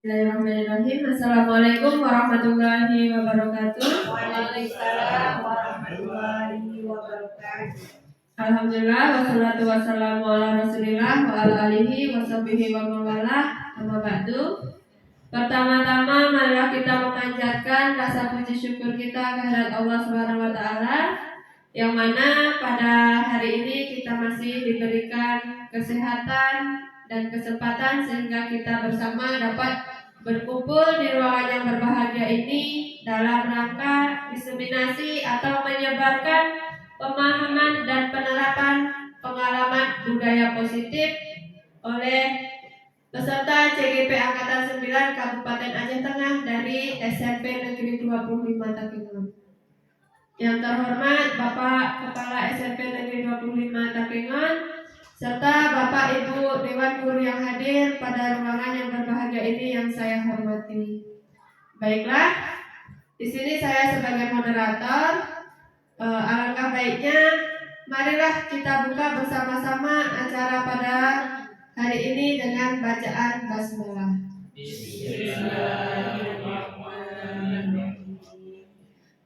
Bismillahirrahmanirrahim. Assalamualaikum warahmatullahi wabarakatuh. Waalaikumsalam warahmatullahi wabarakatuh. Alhamdulillah wassalatu wassalamu ala Rasulillah wa ala alihi washabihi wa mawalah. Amma ba'du. Pertama-tama marilah kita memanjatkan rasa puji syukur kita kehadirat Allah Subhanahu wa taala yang mana pada hari ini kita masih diberikan kesehatan dan kesempatan sehingga kita bersama dapat berkumpul di ruangan yang berbahagia ini dalam rangka diseminasi atau menyebarkan pemahaman dan penerapan pengalaman budaya positif oleh peserta CGP Angkatan 9 Kabupaten Aceh Tengah dari SMP Negeri 25 Takengon. Yang terhormat Bapak Kepala SMP Negeri 25 Takengon serta Bapak Ibu Dewan Guru yang hadir pada ruangan yang berbahagia ini yang saya hormati. Baiklah, di sini saya sebagai moderator. Alangkah baiknya marilah kita buka bersama-sama acara pada hari ini dengan bacaan basmalah.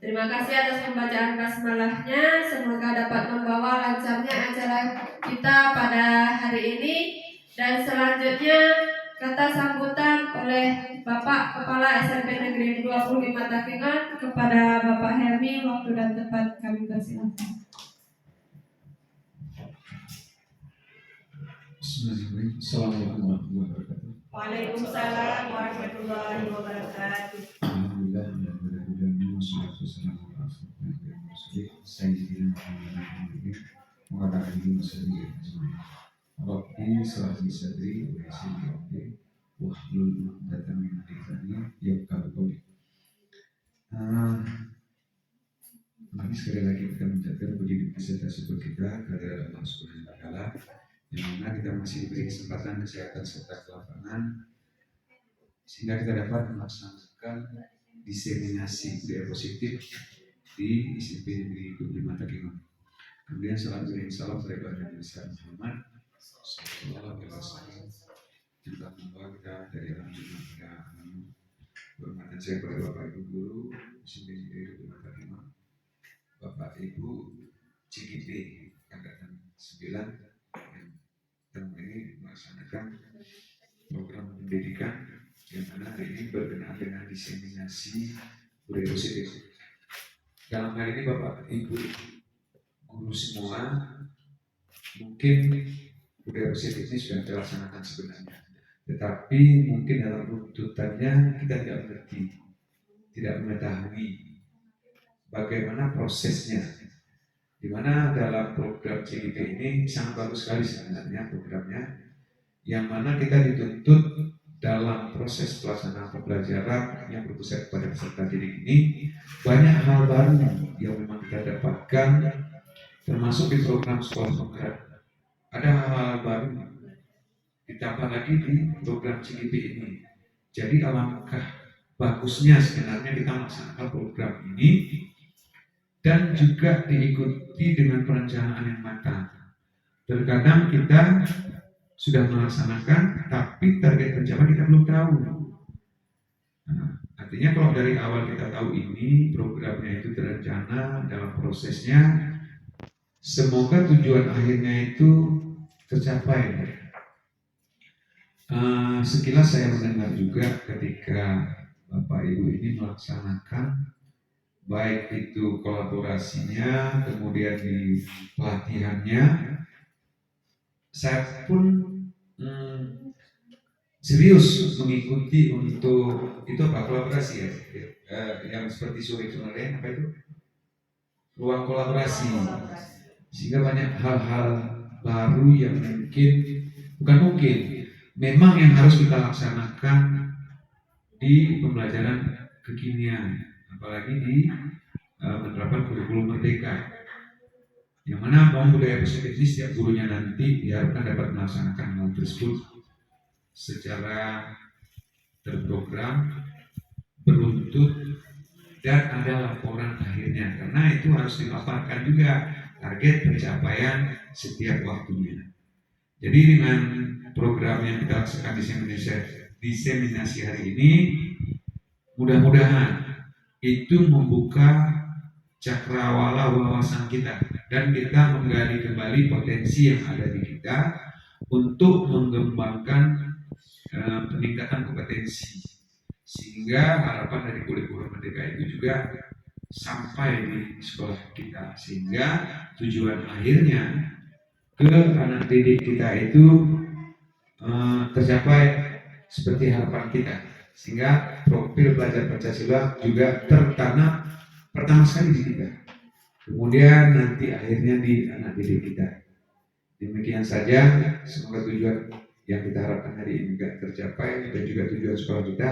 Terima kasih atas pembacaan basmalahnya. Semoga dapat membawa lancarnya acara kita pada hari ini. Dan selanjutnya kata sambutan oleh Bapak Kepala SMP Negeri 25 Takengon kepada Bapak Helmi. Waktu dan tempat kami persilakan. Bismillahirrahmanirrahim. Assalamualaikum warahmatullahi wabarakatuh. Waalaikumsalam warahmatullahi wabarakatuh. Alhamdulillah, wassalatu wassalamu ala asyrofil mursalin sayyidina Muhammadin wa ala alihi wasallam. Rabbi shrah li sadri wa yassir li amri wahlul 'uqdatam min lisani yafqahu qawli. Mari sekali lagi kita mengucapkan puji serta syukur kita kepada Allah Subhanahu wa taala yang mana kita masih diberi kesempatan, kesehatan serta kelapangan sehingga kita dapat melaksanakan diseminasi budaya positif di SMP Negeri 25 Takengon. Kemudian salam kepada Nabi besar Muhammad sallallahu alaihi wasallam juga membawa kita dari alam dunia hingga alam. Berhormatan saya kepada Bapak Ibu Guru SMP Negeri 25 Takengon, Bapak Ibu CGP Angkatan 9 yang tahun ini melaksanakan program pendidikan yang mana hari ini berkenaan dengan diseminasi budaya positif. Dalam hal ini Bapak Ibu Guru semua, mungkin budaya positif ini sudah dilaksanakan sebenarnya, tetapi mungkin dalam runtutannya kita tidak mengerti, tidak mengetahui bagaimana prosesnya. Di mana dalam program CGP ini sangat bagus sekali sebenarnya programnya, yang mana kita dituntut dalam proses pelaksanaan pembelajaran yang berpusat pada peserta didik ini banyak hal baru yang memang kita dapatkan, termasuk di program sekolah penggerak. Ada hal baru ditambah lagi di program CGP ini. Jadi alangkah bagusnya sebenarnya kita melaksanakan program ini dan juga diikuti dengan perencanaan yang matang. Terkadang kita sudah melaksanakan, tapi target pencapaian kita belum tahu. Artinya kalau dari awal kita tahu ini programnya itu terencana dalam prosesnya, semoga tujuan akhirnya itu tercapai. Sekilas saya mendengar juga ketika Bapak Ibu ini melaksanakan baik itu kolaborasinya, kemudian di pelatihannya, saya pun serius mengikuti untuk itu apa kolaborasi ya, yang seperti sore kemarin apa itu ruang kolaborasi, sehingga banyak hal-hal baru yang memang yang harus kita laksanakan di pembelajaran kekinian, apalagi di menerapkan kurikulum merdeka, yang mana bangun budaya positif ini setiap gurunya nanti diharapkan dapat melaksanakan hal tersebut secara terprogram, beruntut, dan ada laporan akhirnya, karena itu harus dipaparkan juga target pencapaian setiap waktunya. Jadi dengan program yang kita laksanakan di Indonesia diseminasi hari ini mudah-mudahan itu membuka cakrawala wawasan kita dan kita menggali kembali potensi yang ada di kita untuk mengembangkan peningkatan kompetensi, sehingga harapan dari kurikulum merdeka itu juga sampai di sekolah kita, sehingga tujuan akhirnya ke anak didik kita itu tercapai seperti harapan kita, sehingga profil pelajar Pancasila juga tertanam pertama sekali di kita, kemudian nanti akhirnya di anak didik kita. Demikian saja, semoga tujuan yang kita harapkan hari ini juga tercapai dan juga tujuan sekolah kita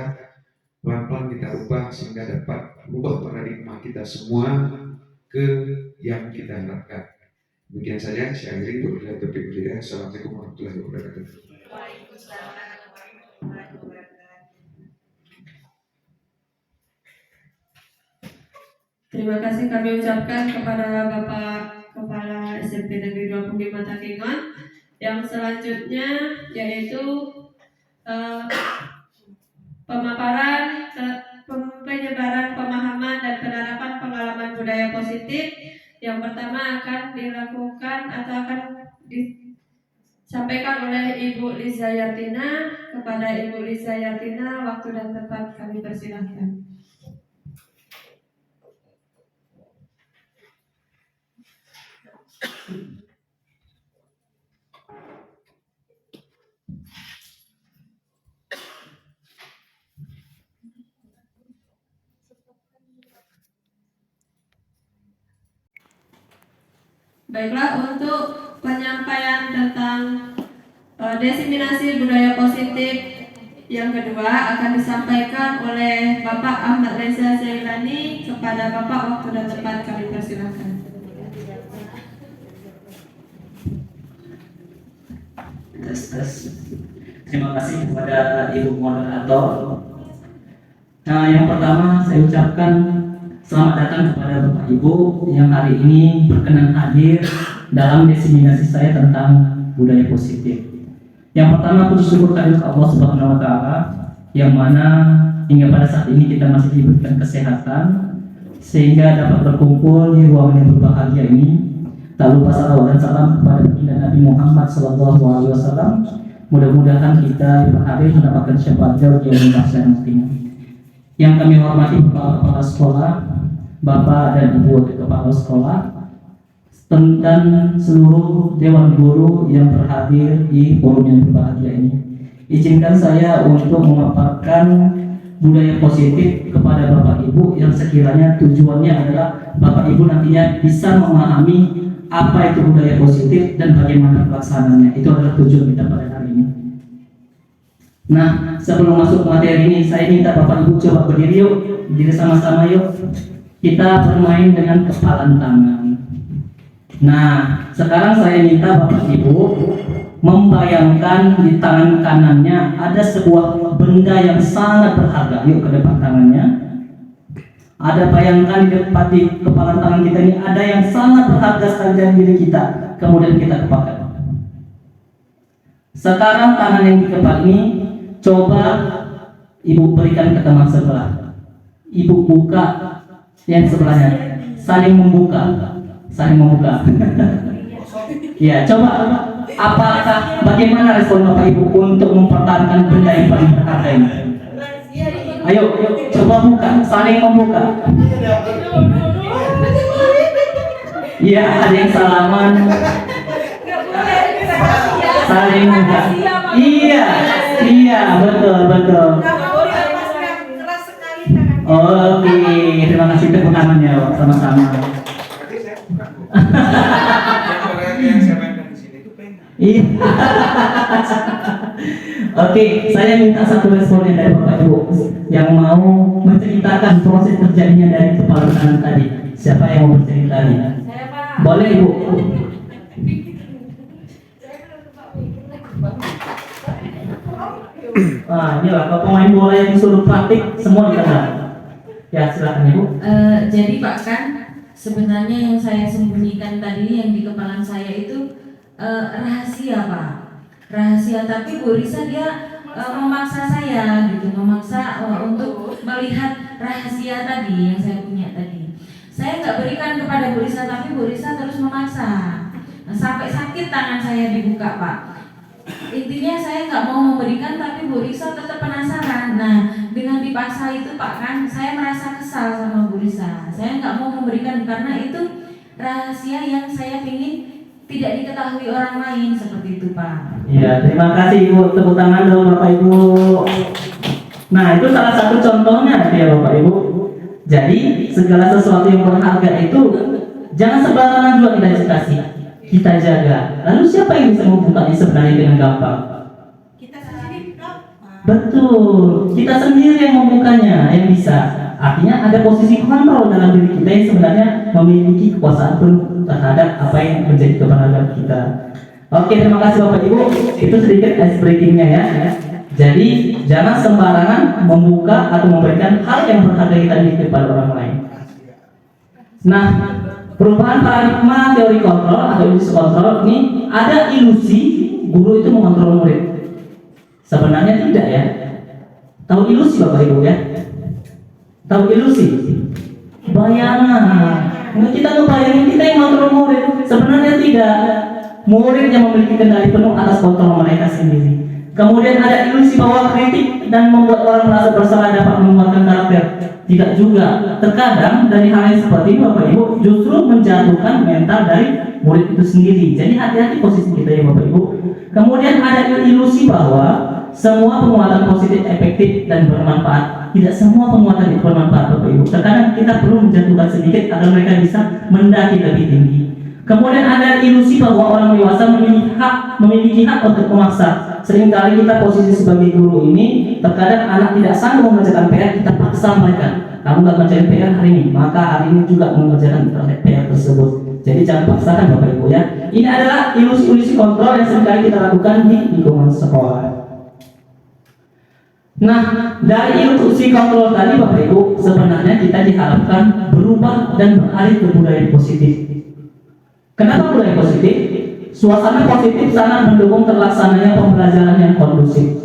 pelan-pelan kita ubah sehingga dapat merubah paradigma kita semua ke yang kita harapkan. Demikian saja, saya akhiri. Wabillahi taufiq wal hidayah. Assalamualaikum warahmatullahi wabarakatuh. Waalaikumsalam warahmatullahi wabarakatuh. Terima kasih kami ucapkan kepada Bapak Kepala SMP Negeri 25 Takengon. Yang selanjutnya yaitu pemaparan, penyebaran pemahaman dan penerapan pengalaman budaya positif. Yang pertama akan dilakukan atau akan disampaikan oleh Ibu Liza Yartina. Kepada Ibu Liza Yartina, waktu dan tempat kami persilahkan. Baiklah, untuk penyampaian tentang diseminasi budaya positif yang kedua akan disampaikan oleh Bapak Ahmad Reza Zailani. Kepada Bapak, waktu dan tempat kami persilahkan. Tes. Terima kasih kepada Ibu Moderator. Nah, yang pertama saya ucapkan selamat datang kepada Bapak Ibu yang hari ini berkenan hadir dalam diseminasi saya tentang budaya positif. Yang pertama, puji syukur kehadirat Allah Subhanahu wa taala yang mana hingga pada saat ini kita masih diberikan kesehatan sehingga dapat berkumpul di ruangan yang berbahagia ini. Tak lupa salawat dan salam kepada baginda Nabi Muhammad SAW. Mudah-mudahan kita berhadir mendapatkan syafaat jauh yang nantinya. Yang kami hormati Bapak Kepala Sekolah, Bapak dan Ibu Kepala Sekolah, dan seluruh Dewan Guru yang berhadir di forum yang berbahagia ini. Izinkan saya untuk memaparkan budaya positif kepada Bapak Ibu yang sekiranya tujuannya adalah Bapak Ibu nantinya bisa memahami apa itu budaya positif dan bagaimana pelaksanaannya. Itu adalah tujuan kita pada hari ini. Nah, sebelum masuk materi ini, saya minta Bapak Ibu coba berdiri yuk, berdiri sama-sama yuk. Kita bermain dengan kepalan tangan. Nah, sekarang saya minta Bapak Ibu membayangkan di tangan kanannya ada sebuah benda yang sangat berharga. Yuk ke depan tangannya. Ada bayangkan di depan di kepala tangan kita ini ada yang sangat berharga sekali dari diri kita. Kemudian kita kepakan. Sekarang tangan yang di kepala ini coba Ibu berikan ke teman sebelah. Ibu buka yang sebelahnya. Saling membuka. Ya, coba apakah bagaimana respon Bapak Ibu untuk mempertahankan benda yang paling berharga ini? Ayo, coba buka, saling membuka. Iya, ada yang salaman. Saling buka. Iya, betul. Oke, terima kasih tepuk tangannya, sama-sama. Yang saya mainkan di sini itu pena. Iya. Oke, saya minta satu responnya dari Bapak Ibu yang mau menceritakan proses terjadinya dari kepala tangan tadi. Siapa yang mau bercerita nih? Saya, Pak. Boleh Ibu. Inilah kalau pemain bola yang disuruh praktik semua dikenal. Ya, silakan Ibu. Jadi Pak, kan sebenarnya yang saya sembunyikan tadi yang di kepala saya itu rahasia Pak. Rahasia, tapi Bu Risa dia memaksa saya gitu, memaksa untuk melihat rahasia tadi yang saya punya tadi. Saya nggak berikan kepada Bu Risa, tapi Bu Risa terus memaksa. Sampai sakit tangan saya dibuka, Pak. Intinya saya nggak mau memberikan, tapi Bu Risa tetap penasaran. Nah, dengan dipaksa itu Pak kan, saya merasa kesal sama Bu Risa. Saya nggak mau memberikan karena itu rahasia yang saya ingin tidak diketahui orang lain, seperti itu Pak. Ya, terima kasih Ibu. Tepuk tangan dong Bapak Ibu. Nah, itu salah satu contohnya ya Bapak Ibu. Jadi segala sesuatu yang berharga itu jangan sembarangan juga kita kasih, kita jaga. Lalu siapa yang bisa membukanya sebenarnya dengan gampang? Kita sendiri, Prof. Betul, kita sendiri yang membukanya yang bisa. Artinya ada posisi kontrol dalam diri kita yang sebenarnya memiliki kekuasaan penuh terhadap apa yang menjadi keberhasilan kita. Oke, terima kasih Bapak Ibu. Itu sedikit ice breakingnya ya. Jadi jangan sembarangan membuka atau memberikan hal yang berharga kita miliki kepada orang lain. Nah, perubahan paradigma teori kontrol atau ilusi kontrol ini ada ilusi guru itu mengontrol murid. Sebenarnya tidak ya. Tahu ilusi Bapak Ibu ya? Tahu ilusi? Bayangan. Nah, kita ngebayangin kita yang mengontrol murid. Sebenarnya tidak. Murid yang memiliki kendali penuh atas kontrol mereka sendiri. Kemudian ada ilusi bahwa kritik dan membuat orang merasa bersalah dapat menguatkan karakter. Tidak juga. Terkadang dari hal yang seperti ini Bapak Ibu justru menjatuhkan mental dari murid itu sendiri. Jadi hati-hati posisi kita ya Bapak Ibu. Kemudian ada ilusi bahwa semua penguatan positif efektif dan bermanfaat. Tidak semua penguatan itu bermanfaat Bapak Ibu. Terkadang kita perlu menjatuhkan sedikit agar mereka bisa mendaki lebih tinggi. Kemudian ada ilusi bahwa orang dewasa memiliki hak untuk memaksa. Seringkali kita posisi sebagai guru ini, terkadang anak tidak sanggup mengerjakan PR, kita paksa mereka. Kamu gak mengerjakan PR hari ini, maka hari ini juga mengerjakan PR tersebut. Jadi jangan paksakan Bapak Ibu ya. Ini adalah ilusi-ilusi kontrol yang seringkali kita lakukan di lingkungan sekolah. Nah, dari ilusi kontrol tadi Bapak Ibu, sebenarnya kita diharapkan berubah dan beralih ke budaya positif. Kenapa budaya positif? Suasana positif sangat mendukung terlaksananya pembelajaran yang kondusif.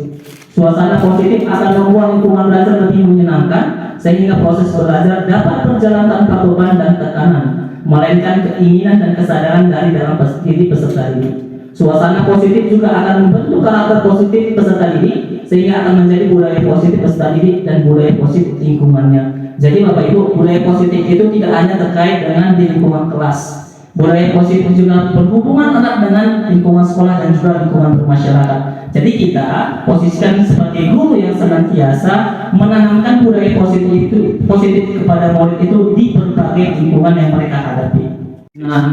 Suasana positif akan membuat lingkungan belajar lebih menyenangkan, sehingga proses belajar dapat berjalan tanpa beban dan tekanan, melainkan keinginan dan kesadaran dari dalam diri peserta didik. Suasana positif juga akan membentuk karakter positif peserta didik, sehingga akan menjadi budaya positif peserta didik dan budaya positif lingkungannya. Jadi Bapak Ibu, budaya positif itu tidak hanya terkait dengan di lingkungan kelas. Budaya positif juga berhubungan erat dengan lingkungan sekolah dan juga lingkungan bermasyarakat. Jadi kita posisikan sebagai guru yang senantiasa menanamkan budaya positif kepada murid itu di berbagai lingkungan yang mereka hadapi. Nah,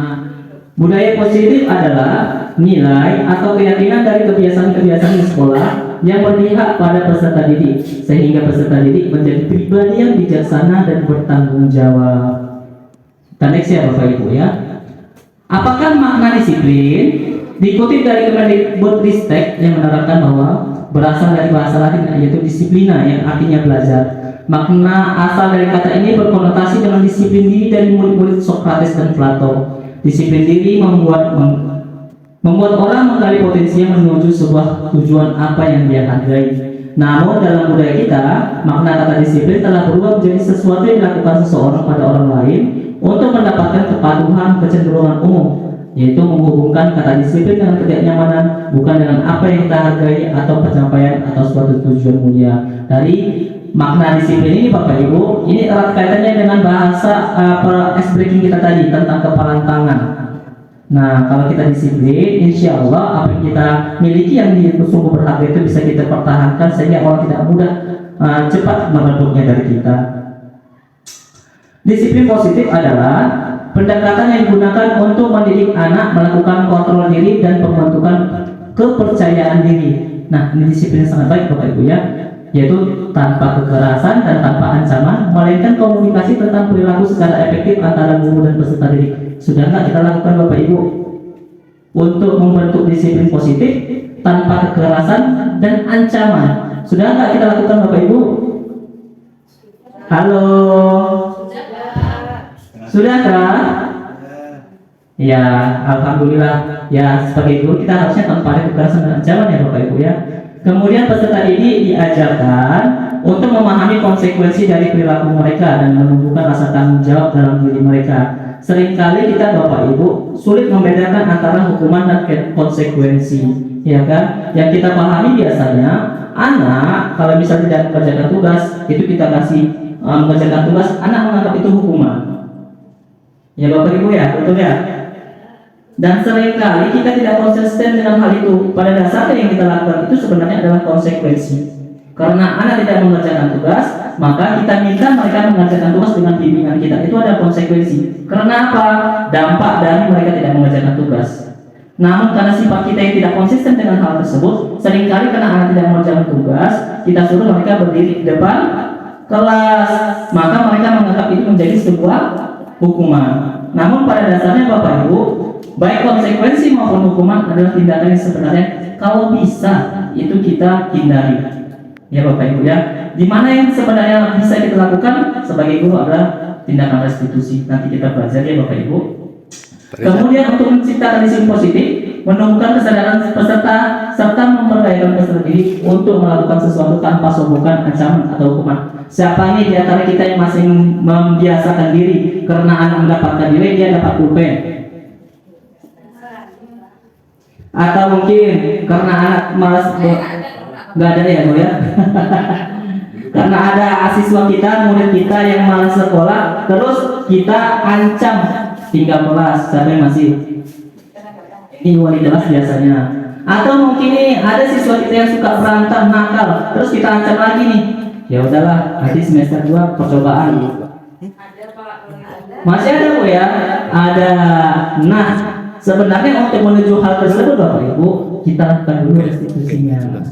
budaya positif adalah nilai atau keyakinan dari kebiasaan-kebiasaan di sekolah yang berpihak pada peserta didik, sehingga peserta didik menjadi pribadi yang bijaksana dan bertanggung jawab. Next ya Bapak Ibu ya. Apakah makna disiplin? Dikutip dari Kemendikbudristek yang menerangkan bahwa berasal dari bahasa Latin yaitu disiplina yang artinya belajar. Makna asal dari kata ini berkonotasi dengan disiplin diri dari murid-murid Sokrates dan Plato. Disiplin diri membuat orang menggali potensinya menuju sebuah tujuan apa yang dia hargai. Namun dalam budaya kita, makna kata disiplin telah berubah menjadi sesuatu yang dilakukan seseorang pada orang lain untuk mendapatkan kepatuhan kecenderungan umum, yaitu menghubungkan kata disiplin dengan ketidaknyamanan, bukan dengan apa yang kita hargai atau pencapaian atau suatu tujuan mulia. Dari makna disiplin ini Bapak Ibu, ini erat kaitannya dengan bahasa ice breaking kita tadi tentang kepalan tangan. Nah, kalau kita disiplin, insya Allah apa yang kita miliki yang sungguh berharga itu bisa kita pertahankan sehingga orang tidak mudah cepat merebutnya dari kita. Disiplin positif adalah pendekatan yang digunakan untuk mendidik anak melakukan kontrol diri dan pembentukan kepercayaan diri. Nah, ini disiplin yang sangat baik Bapak Ibu ya, yaitu tanpa kekerasan dan tanpa ancaman, melainkan komunikasi tentang perilaku secara efektif antara guru dan peserta didik. Sudah nggak kita lakukan Bapak Ibu untuk membentuk disiplin positif tanpa kekerasan dan ancaman? Sudah nggak kita lakukan Bapak Ibu? Halo? Sudahkah? Ya, alhamdulillah. Ya, sebagai guru kita harusnya tanpa ada kekerasan dan ancaman ya Bapak Ibu ya. Kemudian peserta didik diajarkan untuk memahami konsekuensi dari perilaku mereka dan menumbuhkan rasa tanggung jawab dalam diri mereka. Seringkali kita Bapak Ibu sulit membedakan antara hukuman dan konsekuensi, ya kan? Yang kita pahami biasanya anak kalau misalnya tidak mengerjakan tugas, itu kita kasih mengerjakan tugas, anak menganggap itu hukuman. Ya Bapak Ibu ya, betul ya? Dan seringkali kita tidak konsisten dengan hal itu. Pada dasarnya yang kita lakukan itu sebenarnya adalah konsekuensi. Karena anak tidak mengerjakan tugas, maka kita minta mereka mengerjakan tugas dengan bimbingan kita. Itu ada konsekuensi. Karena apa? Dampak dari mereka tidak mengerjakan tugas. Namun karena sifat kita yang tidak konsisten dengan hal tersebut, seringkali karena anak tidak mengerjakan tugas, kita suruh mereka berdiri di depan kelas, maka mereka menganggap itu menjadi sebuah hukuman. Namun pada dasarnya Bapak Ibu, baik konsekuensi maupun hukuman adalah tindakan yang sebenarnya kalau bisa itu kita hindari. Ya Bapak Ibu ya, dimana yang sebenarnya bisa kita lakukan sebagai guru adalah tindakan restitusi. Nanti kita belajar ya Bapak Ibu. Kemudian untuk menciptakan disiplin positif, menumbuhkan kesadaran peserta serta memperdayakan peserta didik untuk melakukan sesuatu tanpa sogokan, ancaman atau hukuman. Siapa ini di antara kita yang masih membiasakan diri karena anak mendapatkan nilai dia dapat pulpen? Atau mungkin karena anak malas nggak ada ya Bu ya? Karena ada siswa kita, murid kita yang malas sekolah, terus kita ancam tinggal kelas, siapa yang masih ini wali kelas biasanya. Atau mungkin nih ada siswa kita yang suka berantem, nakal, terus kita ancam lagi nih, ya udahlah nanti semester 2 percobaan. Masih ada Bu ya? Ada. Nah, sebenarnya untuk menuju hal tersebut Bapak Ibu, kita lakukan dulu restitusinya.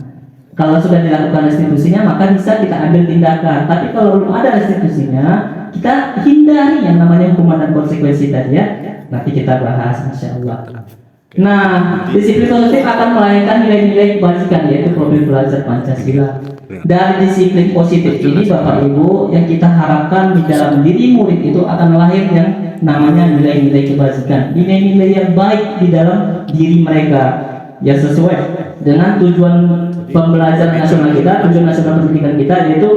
Kalau sudah dilakukan restitusinya, maka bisa kita ambil tindakan. Tapi kalau belum ada restitusinya, kita hindari yang namanya hukuman dan konsekuensi tadi ya. Nanti kita bahas, insya Allah. Nah, disiplin positif akan melahirkan nilai-nilai kebajikan, yaitu profil belajar Pancasila. Dari disiplin positif ini Bapak Ibu, yang kita harapkan di dalam diri murid itu akan lahir yang namanya nilai-nilai kebajikan, nilai-nilai yang baik di dalam diri mereka, ya sesuai dengan tujuan pembelajaran nasional kita, tujuan nasional pendidikan kita, yaitu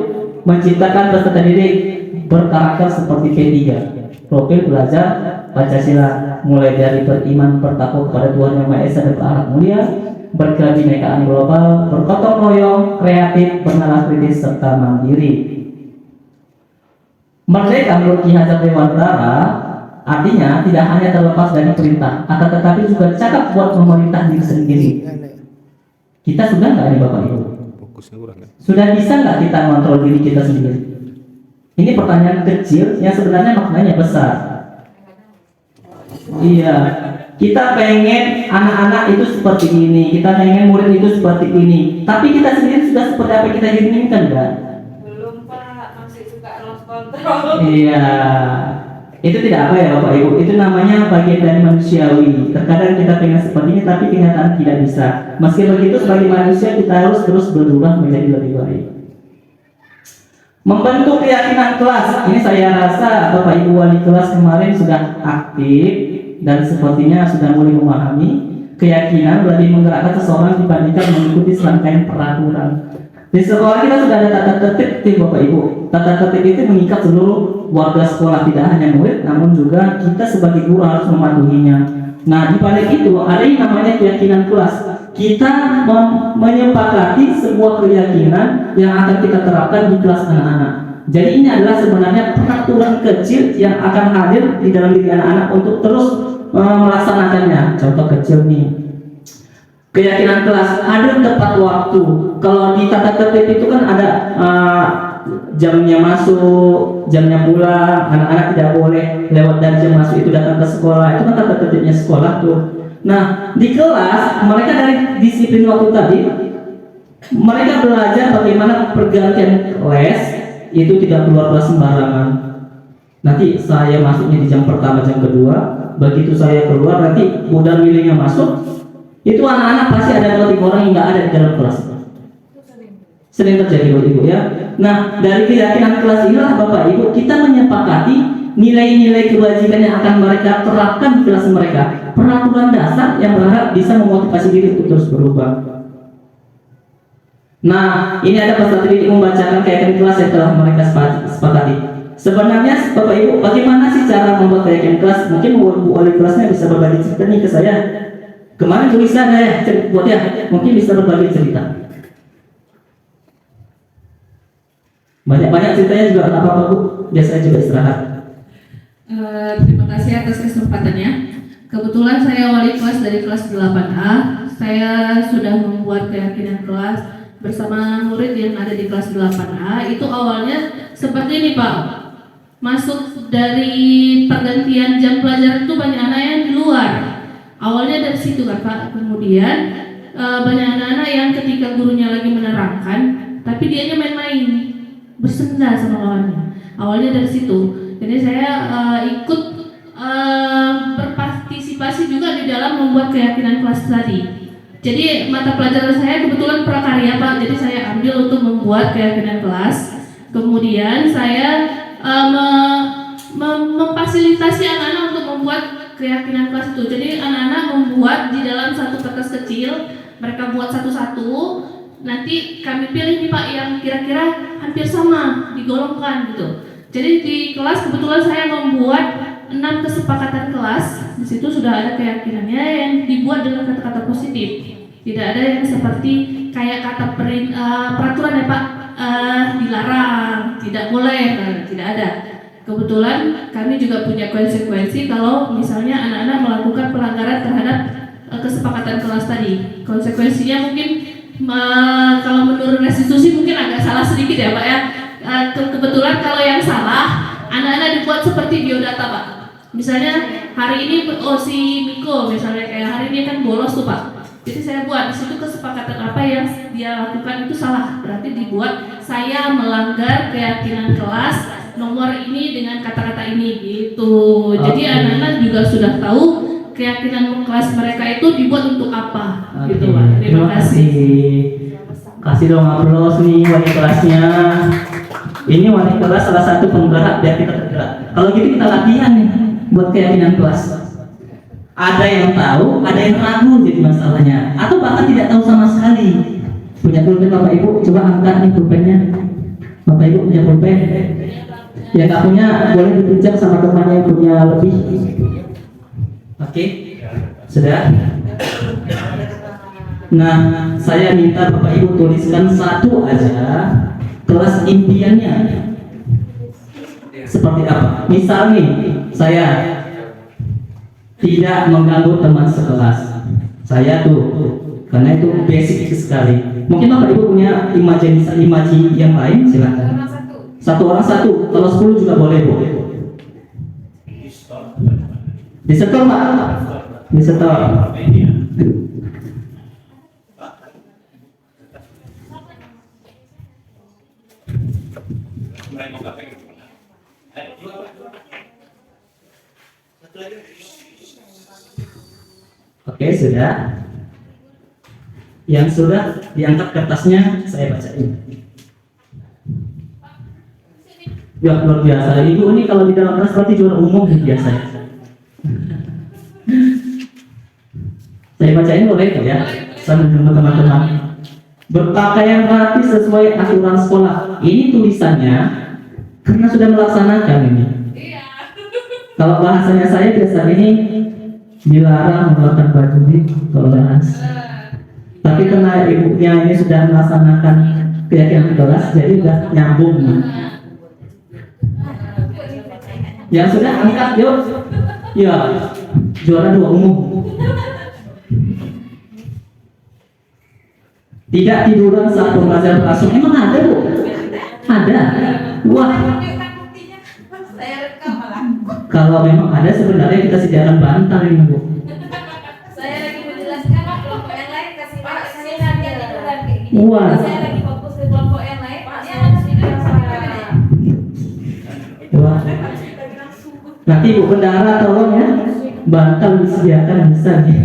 menciptakan peserta didik berkarakter seperti P3, profil belajar Pancasila, mulai dari beriman bertakwa kepada Tuhan Yang Maha Esa dan berakhlak mulia, berkebinekaan global, bergotong royong, kreatif, bernalar kritis serta mandiri. Merdeka menurut Ki Hajar Dewantara artinya tidak hanya terlepas dari perintah, akan tetapi juga cakap buat memerintah diri sendiri. Kita sudah nggak nih Bapak Ibu? Sudah bisa nggak kita mengontrol diri kita sendiri? Ini pertanyaan kecil yang sebenarnya maknanya besar. Iya, kita pengen anak-anak itu seperti ini, kita pengen murid itu seperti ini. Tapi kita sendiri sudah seperti apa kita inginkan enggak? Belum Pak, masih suka lost control. Iya. Itu tidak apa ya Bapak Ibu, itu namanya bagian dari manusiawi. Terkadang kita pengen seperti ini tapi kenyataan tidak bisa. Meski begitu sebagai manusia kita harus terus berubah menjadi lebih baik. Membentuk keyakinan kelas. Ini saya rasa Bapak Ibu wali kelas kemarin sudah aktif dan sepertinya sudah mulai memahami keyakinan lebih menggerakkan seseorang dibandingkan mengikuti serangkaian peraturan. Di sekolah kita sudah ada tata tertib Bapak Ibu. Tata tertib itu mengikat seluruh warga sekolah, tidak hanya murid, namun juga kita sebagai guru harus mematuhinya. Nah, di balik itu ada yang namanya keyakinan kelas. Kita menyepakati sebuah keyakinan yang akan kita terapkan di kelas anak-anak. Jadi ini adalah sebenarnya peraturan kecil yang akan hadir di dalam diri anak-anak untuk terus melaksanakannya. Contoh kecil nih, keyakinan kelas ada tepat waktu. Kalau di tata tertib itu kan ada jamnya masuk, jamnya pulang, anak-anak tidak boleh lewat dari jam masuk itu datang ke sekolah. Itu kan tata tertibnya sekolah tuh. Nah, di kelas mereka dari disiplin waktu tadi, mereka belajar bagaimana pergantian les itu tidak keluar kelas sembarangan. Nanti saya masuknya di jam pertama, jam kedua, begitu saya keluar nanti udah milihnya masuk, itu anak-anak pasti ada 2-3 orang yang nggak ada di dalam kelas. Sering terjadi Bapak Ibu ya. Nah, dari keyakinan kelas inilah Bapak Ibu kita menyepakati nilai-nilai kebajikan yang akan mereka terapkan di kelas mereka. Peraturan dasar yang berharap bisa memotivasi diri untuk terus berubah. Nah, ini ada peserta didik membacakan keyakinan kelas yang telah mereka sepakati. Sebenarnya Bapak Ibu, bagaimana sih cara membuat keyakinan kelas? Mungkin Bu wali kelasnya bisa berbagi cerita nih ke saya. Kemarin tulisan saya buat ya, mungkin bisa berbagi cerita. Banyak-banyak ceritanya juga nggak apa-apa Bu, biasanya juga istirahat. Terima kasih atas kesempatannya. Kebetulan saya wali kelas dari kelas 8A. Saya sudah membuat keyakinan kelas bersama murid yang ada di kelas 8A. Itu awalnya seperti ini Pak. Masuk dari pergantian jam pelajaran itu banyak anak yang di luar. Awalnya dari situ kan Pak. Kemudian banyak anak-anak yang ketika gurunya lagi menerangkan, tapi dianya main-main, bersenda sama lawannya. Awalnya dari situ. Jadi saya ikut berpartisipasi juga di dalam membuat keyakinan kelas tadi. Jadi mata pelajaran saya kebetulan prakarya Pak. Jadi saya ambil untuk membuat keyakinan kelas. Kemudian saya memfasilitasi anak-anak untuk membuat keyakinan kelas itu. Jadi anak-anak membuat di dalam satu kertas kecil, mereka buat satu-satu. Nanti kami pilih nih Pak yang kira-kira hampir sama, digolongkan gitu. Jadi di kelas kebetulan saya membuat 6 kesepakatan kelas. Di situ sudah ada keyakinannya yang dibuat dengan kata-kata positif. Tidak ada yang seperti kayak kata peraturan ya Pak, dilarang, tidak boleh, tidak ada. Kebetulan kami juga punya konsekuensi kalau misalnya anak-anak melakukan pelanggaran terhadap kesepakatan kelas tadi. Konsekuensinya mungkin kalau menurut restitusi mungkin agak salah sedikit ya Pak ya. Kebetulan kalau yang salah, anak-anak dibuat seperti biodata Pak. Misalnya hari ini si Miko misalnya kayak hari ini kan bolos tuh Pak. Jadi saya buat di situ kesepakatan apa yang dia lakukan itu salah. Berarti dibuat saya melanggar keyakinan kelas nomor ini dengan kata-kata ini gitu. Jadi anak-anak juga sudah tahu keyakinan kelas mereka itu dibuat untuk apa gitu Pak. Terima kasih. Kasih dong aplaus nih wali kelasnya. Ini wali kelas salah satu penggerak biar kita tergerak. Kalau gitu kita latihan nih buat keyakinan kelas. Ada yang tahu, ada yang ragu jadi masalahnya, atau bahkan tidak tahu sama sekali. Punya pulpen Bapak Ibu, coba angkat nih pulpennya. Bapak Ibu punya pulpen? Yang nggak punya boleh dipinjam sama temannya yang punya lebih. Oke, sudah. Nah, saya minta Bapak Ibu tuliskan satu aja kelas impiannya. Seperti apa? Misal nih, saya tidak mengganggu teman sekelas. Saya tuh, karena itu basic sekali. Mungkin Bapak Ibu punya imaji yang lain, silakan. Satu orang satu, kalau 10 juga boleh Bu. Disetor Pak? Disetor. Oke, sudah. Yang sudah diangkat kertasnya saya bacain. Ya luar biasa. Ibu ini kalau di dalam kelas berarti juara umum biasanya. Saya bacain boleh ya? Sama teman-teman. Berpakaian rapi sesuai aturan sekolah. Ini tulisannya karena sudah melaksanakan ini. Kalau bahasanya saya biasa ini dilarang mengeluarkan baju ini toleransi. Tapi karena ibunya ini sudah melaksanakan keyakinan kelas, jadi sudah nyambung. Yang sudah angkat yuk. Ya, juara 2 umum. Tidak tiduran saat pembelajaran langsung. Emang ada Bu? Ada. Wah. Kalau memang ada sebenarnya kita sediakan bantal ini Bu. Saya lagi menjelaskan kelompok yang lain kasih Pak saya nanti tiduran kayak gini. Wah. Saya lagi fokus ke kelompok yang lain. Pak saya harus tidur sama Wah. Nanti Bu bendara tolong ya, bantal disediakan bisa nih.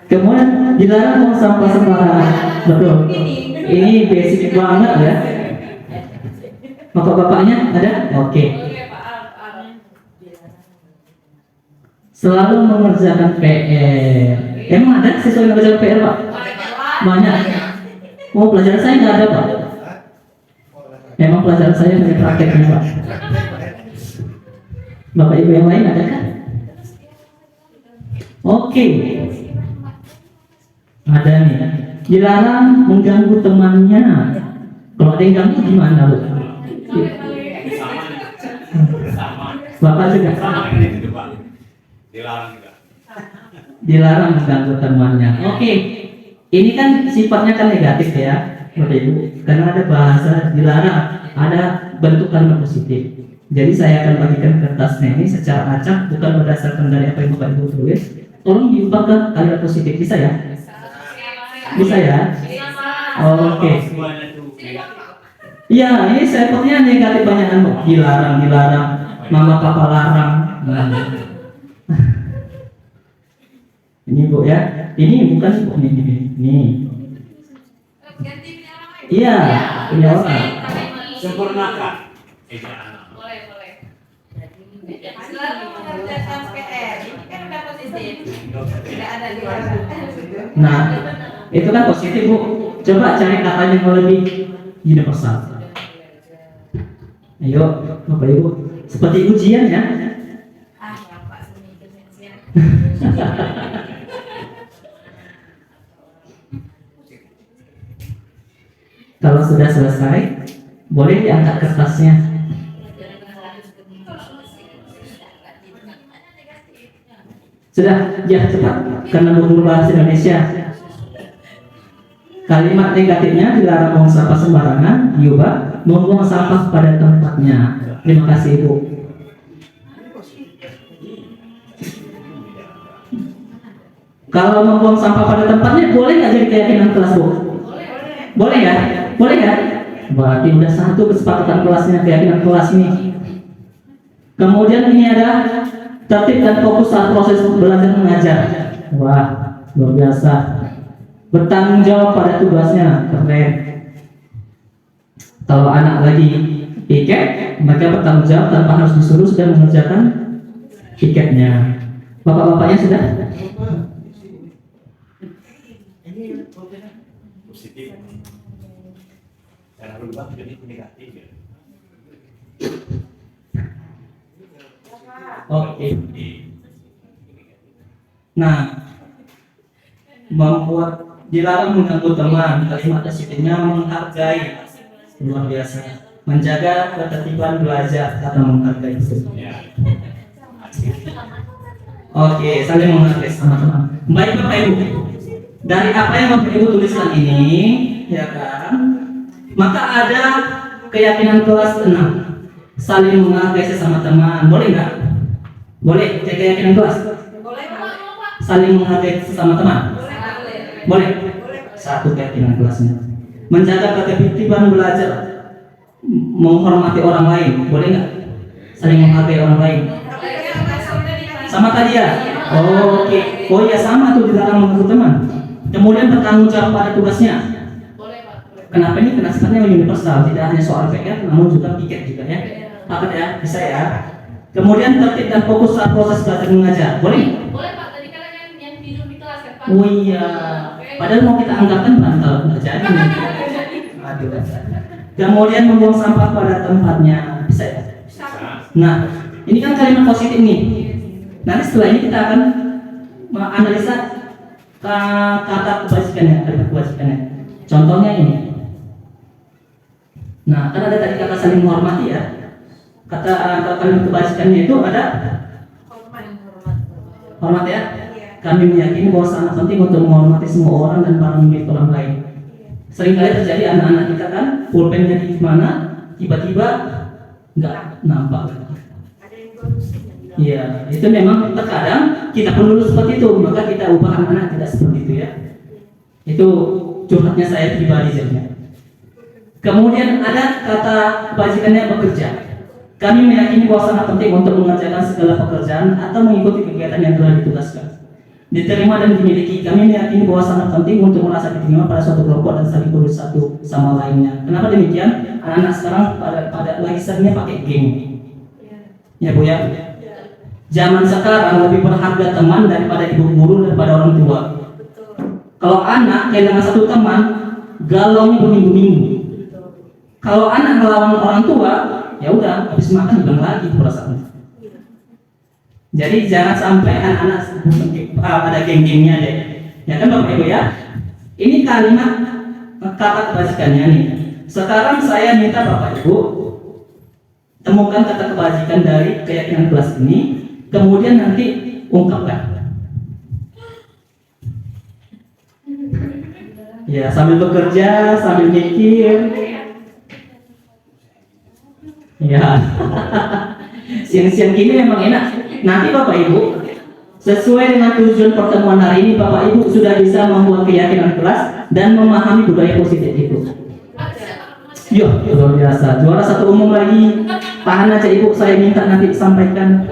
Kemudian dilarang buang sampah sembarangan. Betul. Ini basic banget ya. Bapak-bapaknya ada? Oke. Selalu mengerjakan PR. Emang ada siswa yang mengerjakan PR Pak? Banyak. Oh, pelajaran saya nggak ada, Pak. Memang pelajaran saya punya prakteknya, Pak. Bapak Ibu yang lain ada kan? Oke. Ada nih. Dilarang mengganggu temannya. Kalau ada yang ganggu gimana, Bu? Bapak juga dilarang mengganggu temannya. Oke. Ini kan sifatnya kan negatif ya, Bapak Ibu. Karena ada bahasa dilarang, ada bentuk kalimat positif. Jadi saya akan bagikan kertasnya ini secara acak, bukan berdasarkan dari apa yang Bapak Ibu tulis. Tolong diubah ke kalimat positif, bisa ya? Bisa ya? Oke. Iya, ini sepertinya negatif banyak Bu. Dilarang, mama papa larang. Ini Bu ya. Ini bukan Bu, ini. Iya, punya orang. Sempurnakan. Selalu mengerjakan PR. Ini kan udah positif. Tidak ada dilarang. Nah, itu kan positif Bu. Coba cari katanya yang lebih universal. Ayo, Bapak Ibu. Seperti ujian ya. Bapak seni kesaksian. Kalau sudah selesai, boleh diangkat kertasnya. Sudah, ya cepat. Karena buku bahasa Indonesia. Kalimat negatifnya dilarang buang sampah sembarangan, diubah membuang sampah pada tempatnya. Terima kasih Ibu. Kalau membuang sampah pada tempatnya boleh nggak jadi keyakinan kelas Bu? Boleh ya? Boleh ya? Berarti udah satu kesepakatan kelasnya, keyakinan kelas nih. Kemudian ini ada tertib dan fokus saat proses belajar mengajar. Wah, luar biasa. Bertanggung jawab pada tugasnya, keren. Kalau anak lagi piket, mereka bertanggung jawab tanpa harus disuruh sudah mengerjakan piketnya. Bapak-bapaknya sudah? Positif. Cara berubah jadi negatif ya. Oke. Nah, membuat dilarang mengganggu teman, kalimat positifnya menghargai, luar biasa, menjaga ketertiban belajar atau menghargai itu. Oke, saling menghargai sama-sama. Baik Bapak Ibu, dari apa yang Bapak Ibu tuliskan ini, ya kan, maka ada keyakinan kelas 6, saling menghargai sesama teman. Boleh nggak? Boleh, keyakinan kelas. Boleh Pak. Saling menghargai sesama teman. Boleh. Satu keyakinan kelasnya. Menjaga ketertiban belajar, menghormati orang lain. Boleh nggak? Saling menghargai orang lain. Sama tadi ya. Oke. Oh ya sama tuh dilarang mengganggu teman. Kemudian bertanggung jawab pada tugasnya. Kenapa ini? Karena sifatnya universal, tidak hanya soal PR, namun juga piket juga ya. Paket ya, bisa ya. Kemudian tertib dan fokus saat proses belajar mengajar. Boleh? Boleh Pak, tadi kan yang tidur di kelas kan Pak? Oh iya. Padahal mau kita angkatkan bantal, nggak jadi. Aduh. Kemudian membuang sampah pada tempatnya. Bisa ya? Nah, ini kan kalimat positif nih. Nanti setelah ini kita akan menganalisa kata kebajikannya, kalimat kebajikannya. Contohnya ini. Nah, kan ada tadi kata saling menghormati ya. Kata kalimat kebajikannya itu ada hormat ya. Kami meyakini bahwa sangat penting untuk menghormati semua orang dan para milik orang lain. Seringkali terjadi anak-anak kita kan pulpennya di mana tiba-tiba nggak nampak. Iya, itu memang terkadang kita pun dulu seperti itu, maka kita ubah anak-anak tidak seperti itu ya. Itu curhatnya saya pribadi jadinya. Kemudian ada kata kebajikannya bekerja. Kami meyakini bahwa sangat penting untuk mengerjakan segala pekerjaan atau mengikuti kegiatan yang telah ditugaskan. Diterima dan dimiliki. Kami meyakini bahwa sangat penting untuk merasa diterima pada suatu kelompok dan saling peduli satu sama lainnya. Kenapa demikian? Anak-anak sekarang pada lagi seringnya pakai game. Ya Bu ya. Zaman sekarang lebih berharga teman daripada ibu guru daripada orang tua. Kalau anak kehilangan satu teman, galau berminggu-minggu. Kalau anak melawan orang tua, ya udah habis makan hilang lagi perasaannya. Jadi jangan sampai anak-anak ada geng-gengnya deh. Ya kan Bapak Ibu ya? Ini kalimat kata kebajikannya nih. Sekarang saya minta Bapak Ibu temukan kata kebajikan dari keyakinan kelas ini, kemudian nanti ungkapkan. Ya, sambil bekerja, sambil mikir. Ya. Siang-siang gini memang enak. Nanti Bapak Ibu, sesuai dengan tujuan pertemuan hari ini, Bapak Ibu sudah bisa membuat keyakinan kelas dan memahami budaya positif itu. Yo, luar biasa. Juara satu umum lagi. Tahan aja Ibu, saya minta nanti sampaikan.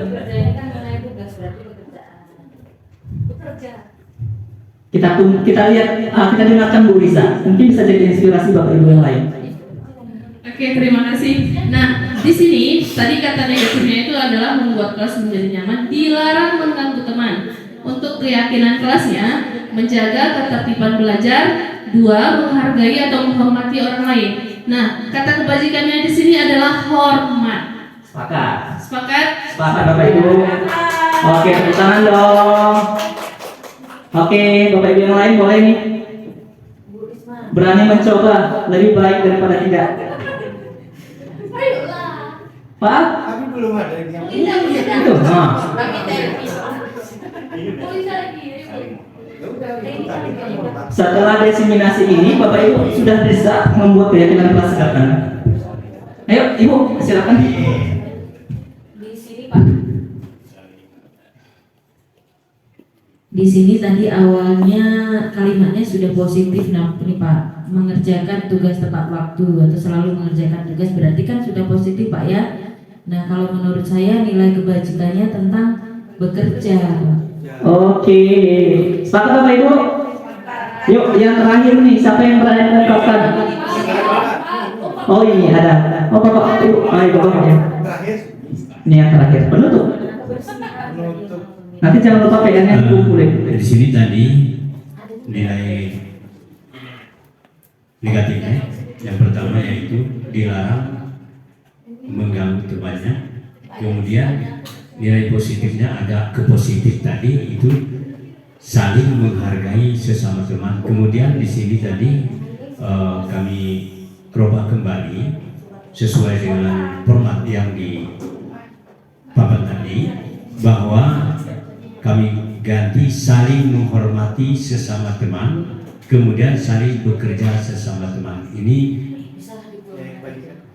Kita lihat, kita dengarkan Bu Risa. Mungkin bisa jadi inspirasi Bapak Ibu yang lain. Oke, terima kasih. Nah, di sini tadi kata negatifnya itu adalah membuat kelas menjadi nyaman, dilarang mengganggu teman. Untuk keyakinan kelasnya, menjaga ketertiban belajar, 2, menghargai atau menghormati orang lain. Nah, kata kebajikannya di sini adalah hormat. Sepakat. Sepakat? Sepakat Bapak Ibu. Oke, tepuk tangan dong. Oke, Bapak Ibu yang lain boleh nih. Berani mencoba, lebih baik daripada tidak. Pak? Tapi belum ada yang Itu, nah. Setelah diseminasi ini, Bapak Ibu sudah bisa membuat keyakinan kelas sekarang. Ayo, Ibu, silakan. Di sini Pak. Di sini tadi awalnya kalimatnya sudah positif, nah ini Pak, mengerjakan tugas tepat waktu atau selalu mengerjakan tugas berarti kan sudah positif Pak ya. Nah kalau menurut saya nilai kebajikannya tentang bekerja. Oke, sepakat Bapak Ibu? Yuk, yang terakhir nih, siapa yang berani mengungkapkan? Oh ini ada. Oh Bapak Ibu, ayo Bapak ya. Ini yang terakhir, penutup. Nanti jangan lupa pegangnya dikumpulin. Di sini tadi nilai negatifnya yang pertama yaitu dilarang mengganggu temannya. Kemudian nilai positifnya ada ke positif tadi itu saling menghargai sesama teman. Kemudian di sini tadi kami rubah kembali sesuai dengan format yang di papan tadi bahwa kami ganti saling menghormati sesama teman, kemudian saling bekerja sesama teman. Ini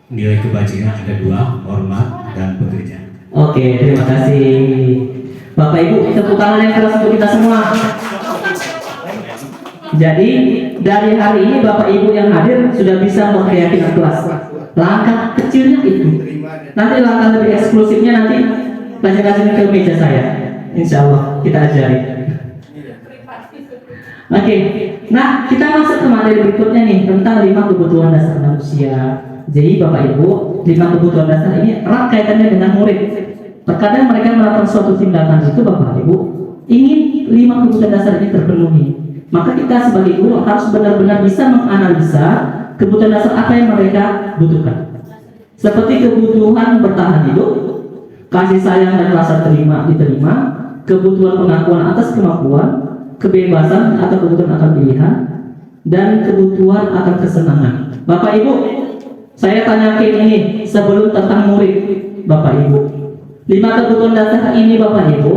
nilai kebajikan ada 2, hormat dan bekerja. Oke, terima kasih Bapak Ibu, tepuk tangan yang keras untuk kita semua. Jadi dari hari ini Bapak Ibu yang hadir sudah bisa memperkeyakinan kelas. Langkah kecilnya itu. Nanti langkah lebih eksklusifnya nanti lanjut ke meja saya. Insya Allah kita ajari. Oke, nah kita masuk ke materi berikutnya nih tentang 5 kebutuhan dasar manusia. Jadi Bapak Ibu, 5 kebutuhan dasar ini erat kaitannya dengan murid. Terkadang mereka melakukan suatu tindakan itu Bapak Ibu ingin 5 kebutuhan dasar ini terpenuhi. Maka kita sebagai guru harus benar-benar bisa menganalisa kebutuhan dasar apa yang mereka butuhkan. Seperti kebutuhan bertahan hidup, kasih sayang dan rasa diterima, kebutuhan pengakuan atas kemampuan, kebebasan atau kebutuhan akan pilihan, dan kebutuhan akan kesenangan. Bapak Ibu, saya tanyakan ini sebelum tentang murid Bapak Ibu. 5 kebutuhan dasar ini Bapak Ibu,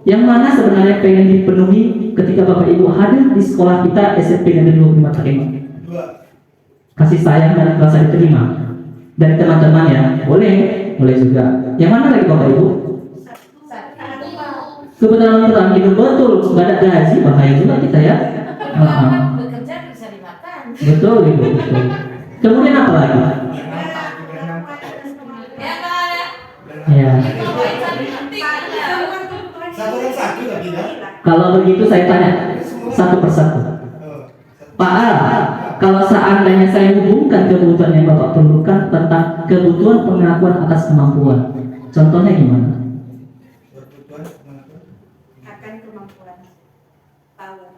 yang mana sebenarnya pengen dipenuhi ketika Bapak Ibu hadir di sekolah kita SMP Negeri 25 Takema? Kasih sayang dan rasa diterima dari teman-teman ya, boleh juga. Yang mana lagi Bapak Ibu? Kebetulan terang hidup betul, nggak ada gaji, bahaya juga kita ya. Bekerja bisa dimakan. Betul Ibu, betul. Kemudian apa lagi? Ya nggak ada. Ya. Satu dan satu tapi tidak. Kalau begitu saya tanya satu persatu. Pak Al, kalau seandainya saya hubungkan kebutuhan yang Bapak perlukan tentang kebutuhan pengakuan atas kemampuan, contohnya gimana? Akan kemampuan. Power.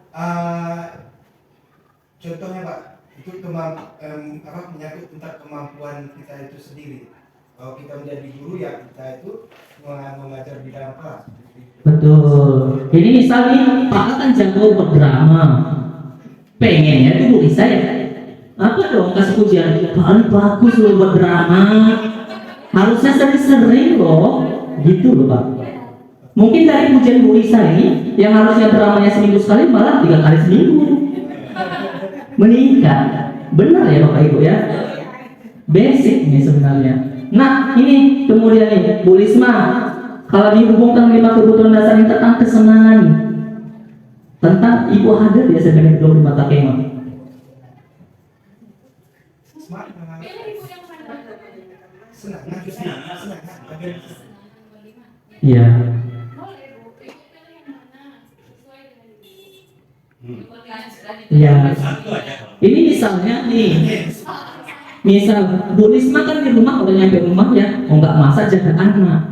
Contohnya Pak, itu menyangkut tentang kemampuan kita itu sendiri. Kalau kita menjadi guru ya kita itu mengajar di dalam kelas. Betul. Ini misalnya Pak kan jago berdrama, pengennya itu murid saya apa dong kasih pujian, Pak bagus loh berdrama, harusnya sering-sering loh, gitu loh Pak. Mungkin dari pujian Bu Lisa ini yang harusnya dramanya seminggu sekali malah 3 kali seminggu, meningkat. Benar ya Bapak Ibu ya, basic nih sebenarnya. Nah ini kemudian nih Bu Risma, kalau dihubungkan 5 kebutuhan dasar ini tentang kesenangan, tentang Ibu hadir di SMP 25 Takema. Senang. Iya. Iya. Ini misalnya nih, misal Bu Risma kan di rumah, kalau nyampe rumah ya, nggak masak jaga anak.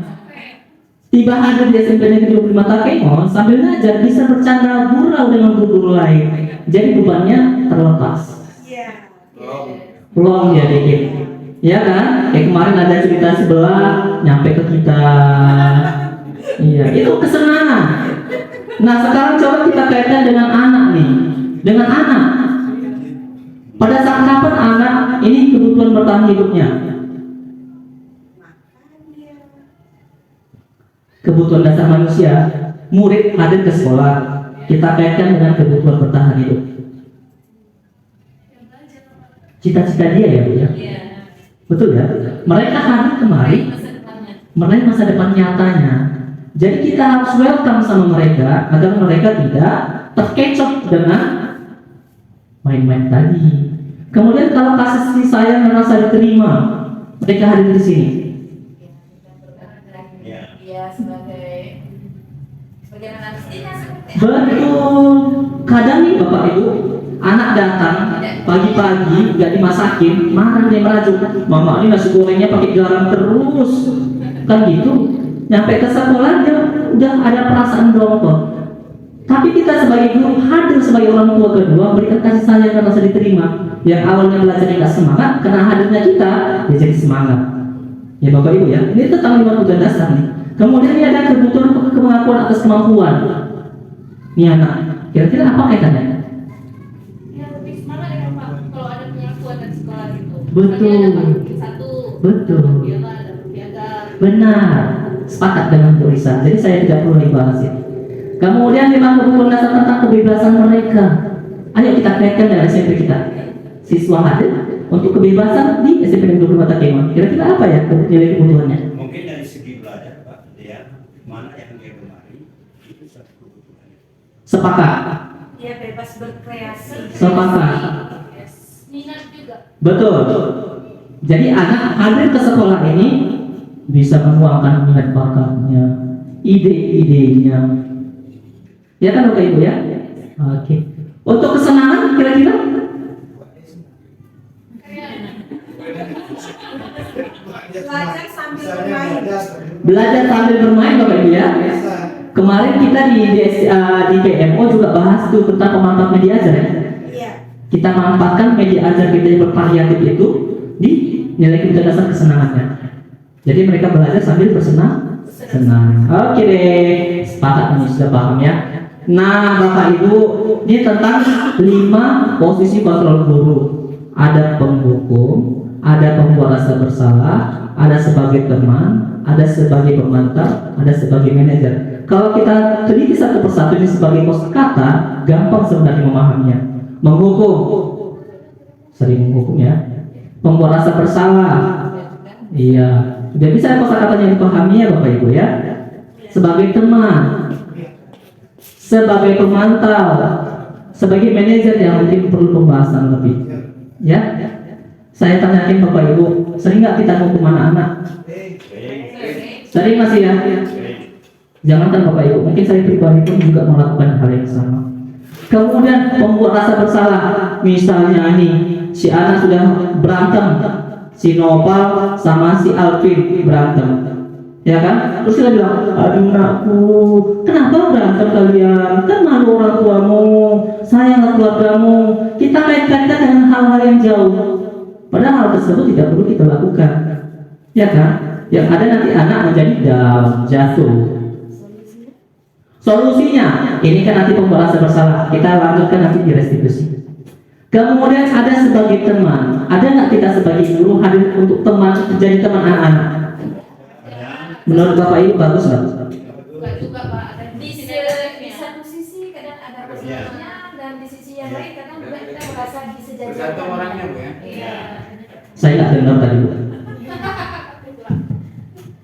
Tiba hadir di SMP Negeri 25 Takemon sambil ngajar bisa bercanda gurau dengan guru lain. Jadi bebannya terlepas. Plong ya dikit. Ya kan? Kayak kemarin ada cerita sebelah nyampe ke kita. Iya, itu kesenangan. Nah, sekarang coba kita kaitkan dengan anak nih. Dengan anak. Pada saat kapan anak ini kebutuhan bertahan hidupnya? Kebutuhan dasar manusia, murid hadir ke sekolah, kita kaitkan dengan kebutuhan bertahan hidup. Cita-cita dia ya Bu ya? Betul ya? Mereka hadir kemari meraih masa depan nyatanya. Jadi kita harus welcome sama mereka agar mereka tidak terkecoh dengan main-main tadi. Kemudian kalau kasih sayang dan rasa diterima, mereka hadir di sini. Ya sebagai anak seperti Betul. Kadang nih Bapak Ibu, anak datang pagi-pagi gak dimasakin, marah dia merajuk. Mama ini nasi gorengnya pakai garam terus, kan gitu. Nyampe ke sekolah dia udah ada perasaan dongkol. Tapi kita sebagai guru hadir sebagai orang tua kedua, berikan kasih sayang dan rasa diterima. Yang awalnya belajarnya gak semangat, karena hadirnya kita, dia jadi semangat. Ya Bapak Ibu ya, ini tentang 5 kebutuhan dasar nih. Kemudian ini ada kebutuhan pengakuan atas kemampuan. Ini anak, kira-kira apa kaitannya? Ya lebih semangat ya Pak kalau ada pengakuan dari sekolah gitu. Betul. Makanya ada Pak satu. Betul. Biola ada piagam. Benar, sepakat dengan tulisan. Jadi saya tidak perlu lagi bahas ini. Kemudian 5 kebutuhan dasar tentang kebebasan mereka. Ayo kita kaitkan dengan SMP kita. Siswa hadir untuk kebebasan di SMP Negeri 25 Takemon. Kira-kira apa ya nilai kebutuhannya? Mungkin dari segi belajar Pak, dia mana yang dia gemari itu satu kebutuhan. Sepakat. dia bebas berkreasi. Sepakat. Minat juga. Betul. Jadi anak hadir ke sekolah ini bisa menuangkan minat bakatnya, ide-idenya. Ya kan Bapak Ibu ya? Oke. Untuk kesenangan kira-kira? Belajar sambil bermain. Belajar sambil bermain Bapak Ibu ya. Kemarin kita di PMO juga bahas tuh tentang pemantap media ajar ya. Iya. Kita manfaatkan media ajar kita yang bervariatif itu di nilai kebutuhan dasar kesenangannya. Jadi mereka belajar sambil bersenang-senang. Oke deh, sepakat ini sudah paham ya. Nah Bapak Ibu, ini tentang 5 posisi kontrol guru. Ada penghukum, ada pembuat rasa bersalah, ada sebagai teman, ada sebagai pemantau, ada sebagai manajer. Kalau kita teliti satu persatu ini sebagai kosakata, gampang sebenarnya memahaminya. Menghukum, sering menghukum ya. Pembuat rasa bersalah, iya. Udah bisa kosakatanya dipahami ya Bapak Ibu ya. Sebagai teman, sebagai pemantau, sebagai manajer yang mungkin perlu pembahasan lebih. Ya, saya tanyakin Bapak Ibu, sering nggak kita hukum anak-anak? Sering masih ya? Jangankan Bapak Ibu, mungkin saya pribadi pun juga melakukan hal yang sama. Kemudian membuat rasa bersalah, misalnya nih, si anak sudah berantem, si Nopal sama si Alvin berantem. Ya kan? Terus dia bilang, aduh nakku, kenapa berantem kalian? Kan malu orang tuamu, sayanglah keluargamu. Kita kait-kaitkan dengan hal-hal yang jauh. Padahal hal tersebut tidak perlu kita lakukan. Ya kan? Yang ada nanti anak menjadi down, jatuh. Solusinya, ini kan nanti pembalasan bersalah. Kita lanjutkan nanti di restitusi. Kemudian ada sebagai teman. Ada nggak kita sebagai guru hadir untuk teman, jadi teman anak-anak? Menurut Bapak Ibu bagus nggak? Enggak juga Pak, ada di satu sisi kadang ada positifnya dan di sisi yang lain kadang juga kita merasa disejajarkan. Tergantung orangnya Bu ya. Iya. Saya nggak dengar tadi Bu.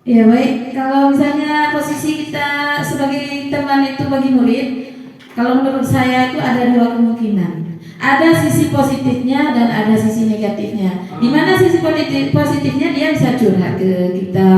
Ya baik, kalau misalnya posisi kita sebagai teman itu bagi murid, kalau menurut saya itu ada dua kemungkinan. Ada sisi positifnya dan ada sisi negatifnya. Di mana sisi positifnya dia bisa curhat ke kita,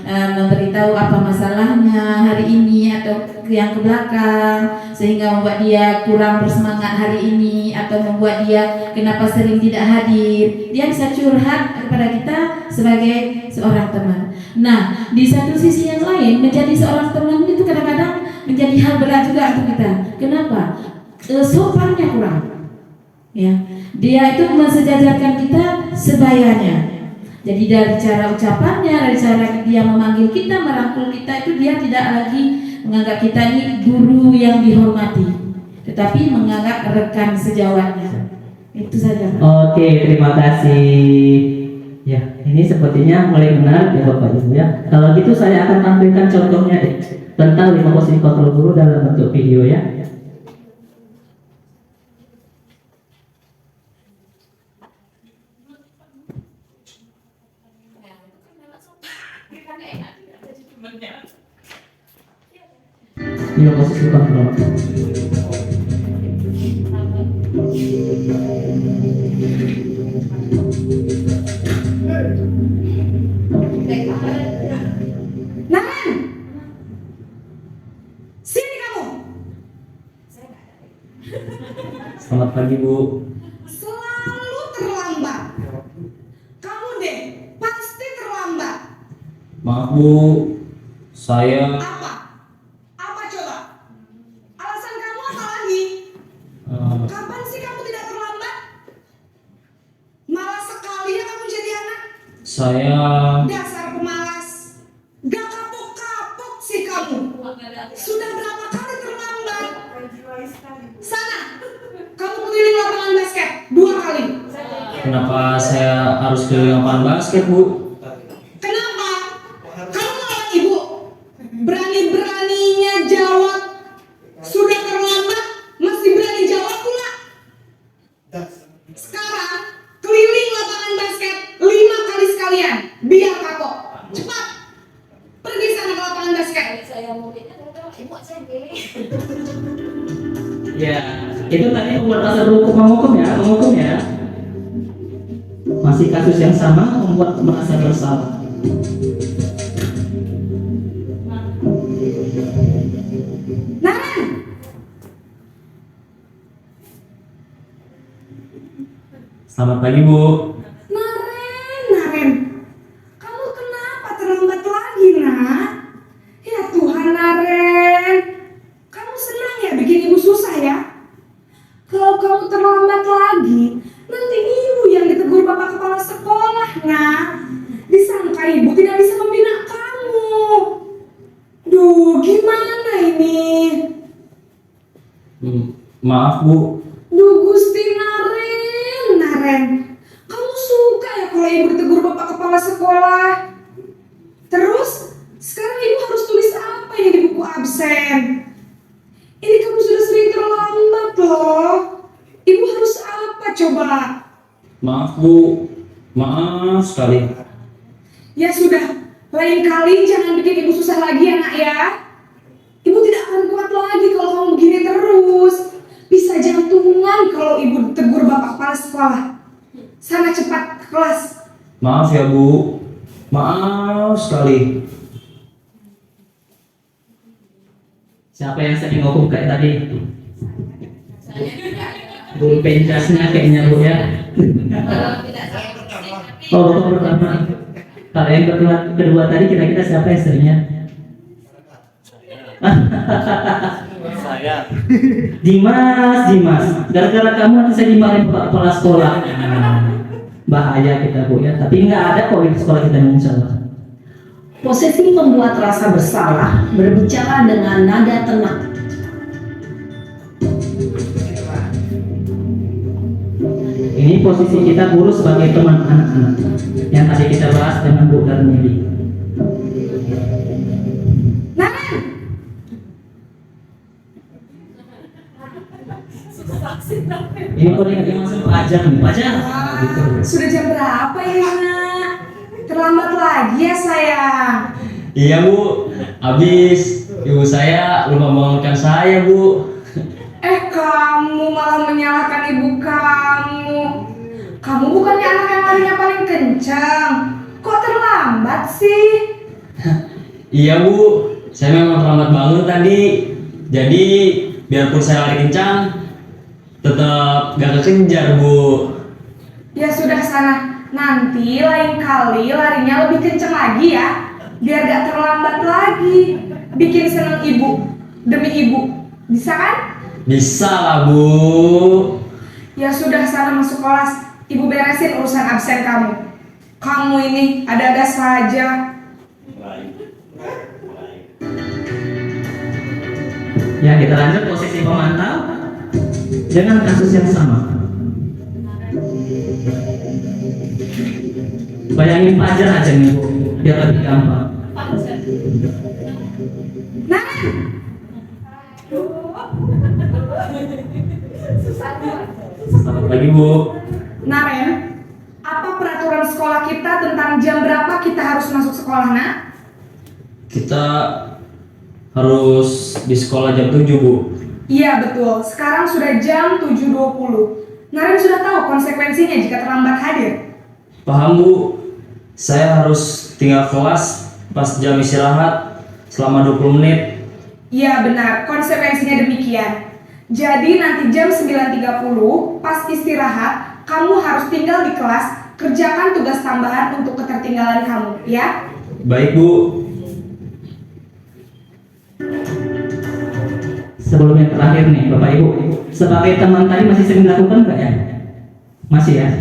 memberitahu apa masalahnya hari ini atau yang ke belakang, sehingga membuat dia kurang bersemangat hari ini atau membuat dia kenapa sering tidak hadir. Dia bisa curhat kepada kita sebagai seorang teman. Nah, di satu sisi yang lain, menjadi seorang teman itu kadang-kadang menjadi hal berat juga untuk kita. Kenapa? Sopannya kurang. Ya, dia itu mensejajarkan kita sebayanya. Jadi dari cara ucapannya, dari cara dia memanggil kita, merangkul kita, itu dia tidak lagi menganggap kita ini guru yang dihormati, tetapi menganggap rekan sejawatnya. Itu saja. Oke, terima kasih. Ya, ini sepertinya mulai menarik ya Bapak Ibu ya. Kalau gitu saya akan tampilkan contohnya deh tentang 5 posisi kontrol guru dalam bentuk video ya. Ini posisi kontrol. Naran, sini kamu. Selamat pagi Bu. Selalu terlambat. Kamu deh pasti terlambat. Maaf Bu, saya Apa? Apa coba? Alasan kamu apa lagi? Kapan sih kamu tidak terlambat? Malas sekali ya kamu jadi anak. saya Dasar pemalas. Gak kapok-kapok sih kamu. Sudah berapa kali terlambat? Sana, kamu keliling lapangan basket 2 kali. kenapa saya harus keliling lapangan basket Bu? Kenapa? Kamu ngelawan ibu. Berani-beraninya jawab. Sudah terlambat, masih berani jawab pula. Sekarang, keliling lapangan basket 5 kali sekalian. Biar kapok. Cepat. Pergi sana ke lapangan basket. Saya muridnya terutama ibu saya gini. Ya, itu tadi membuat rasa menghukum ya. Masih kasus yang sama membuat merasa bersalah. Naran, Selamat pagi Bu. Naren. Kamu kenapa terlambat lagi, nak? Ya Tuhan, Naren. Kamu senang ya bikin ibu susah ya? Kalau kamu terlambat lagi, nanti ibu yang ditegur bapak kepala sekolah, nak. Disangka ibu tidak bisa membina kamu. Duh, gimana ini? Maaf Bu. Duh, Gusti Naren. Kamu suka ya kalau ibu ditegur bapak kepala sekolah? Terus, sekarang ibu harus tulis apa ini di buku absen? Ini kamu sudah sering terlambat loh. Ibu harus apa coba? Maaf Bu. Maaf sekali. Ya sudah, lain kali jangan bikin ibu susah lagi ya nak ya. Ibu tidak akan kuat lagi kalau kamu begini terus. Bisa jantungan kalau ibu tegur bapak kepala sekolah. Sana cepat ke kelas. Maaf ya Bu. Maaf sekali. Siapa yang sering ngomong kayak tadi? Guru penjasnya kayaknya Bu ya. Kalau tidak saya Oh, pertama. Kalau yang kedua tadi kira-kira siapa istrinya? Saya. Dimas. Gara-gara kamu nanti saya dimarahin kepala sekolah. Bahaya kita Bu ya. Tapi nggak ada kok di sekolah kita insya Allah. Posesi membuat rasa bersalah, berbicara dengan nada tenang. Ini posisi kita guru sebagai teman anak-anak yang tadi kita bahas dengan Bu Darmili. Ini kalau yang masuk pelajar nih, pelajar. Gitu. Sudah jam berapa ini, Nak? Terlambat lagi ya sayang. Iya Bu, habis ibu saya lupa membangunkan saya Bu. Kamu malah menyalahkan ibu kamu. Kamu bukannya anak yang larinya paling kencang. Kok terlambat sih? Iya Bu, saya memang terlambat bangun tadi. Jadi biarpun saya lari kencang, tetap gak kekejar Bu. Ya sudah sana. Nanti lain kali larinya lebih kencang lagi ya. Biar gak terlambat lagi. Bikin seneng ibu demi ibu. Bisa kan? Bisa lah Bu. Ya sudah sana masuk kelas. Ibu beresin urusan absen kamu. Kamu ini ada-ada saja. Ya kita lanjut posisi pemantau dengan kasus yang sama. Bayangin pelajar aja nih Bu, biar lebih gampang. Nah, Selamat pagi Bu. Naren, apa peraturan sekolah kita tentang jam berapa kita harus masuk sekolah, Nak? Kita harus di sekolah jam 7 Bu. Iya betul, sekarang sudah jam 7.20. Naren sudah tahu konsekuensinya jika terlambat hadir. Paham Bu, saya harus tinggal kelas pas jam istirahat selama 20 menit. Iya benar, konsekuensinya demikian. Jadi nanti jam 9.30 pas istirahat, kamu harus tinggal di kelas, kerjakan tugas tambahan untuk ketertinggalan kamu, ya? Baik Bu. Sebelum yang terakhir nih Bapak Ibu, sebagai teman tadi masih sering dilakukan nggak ya? Masih ya?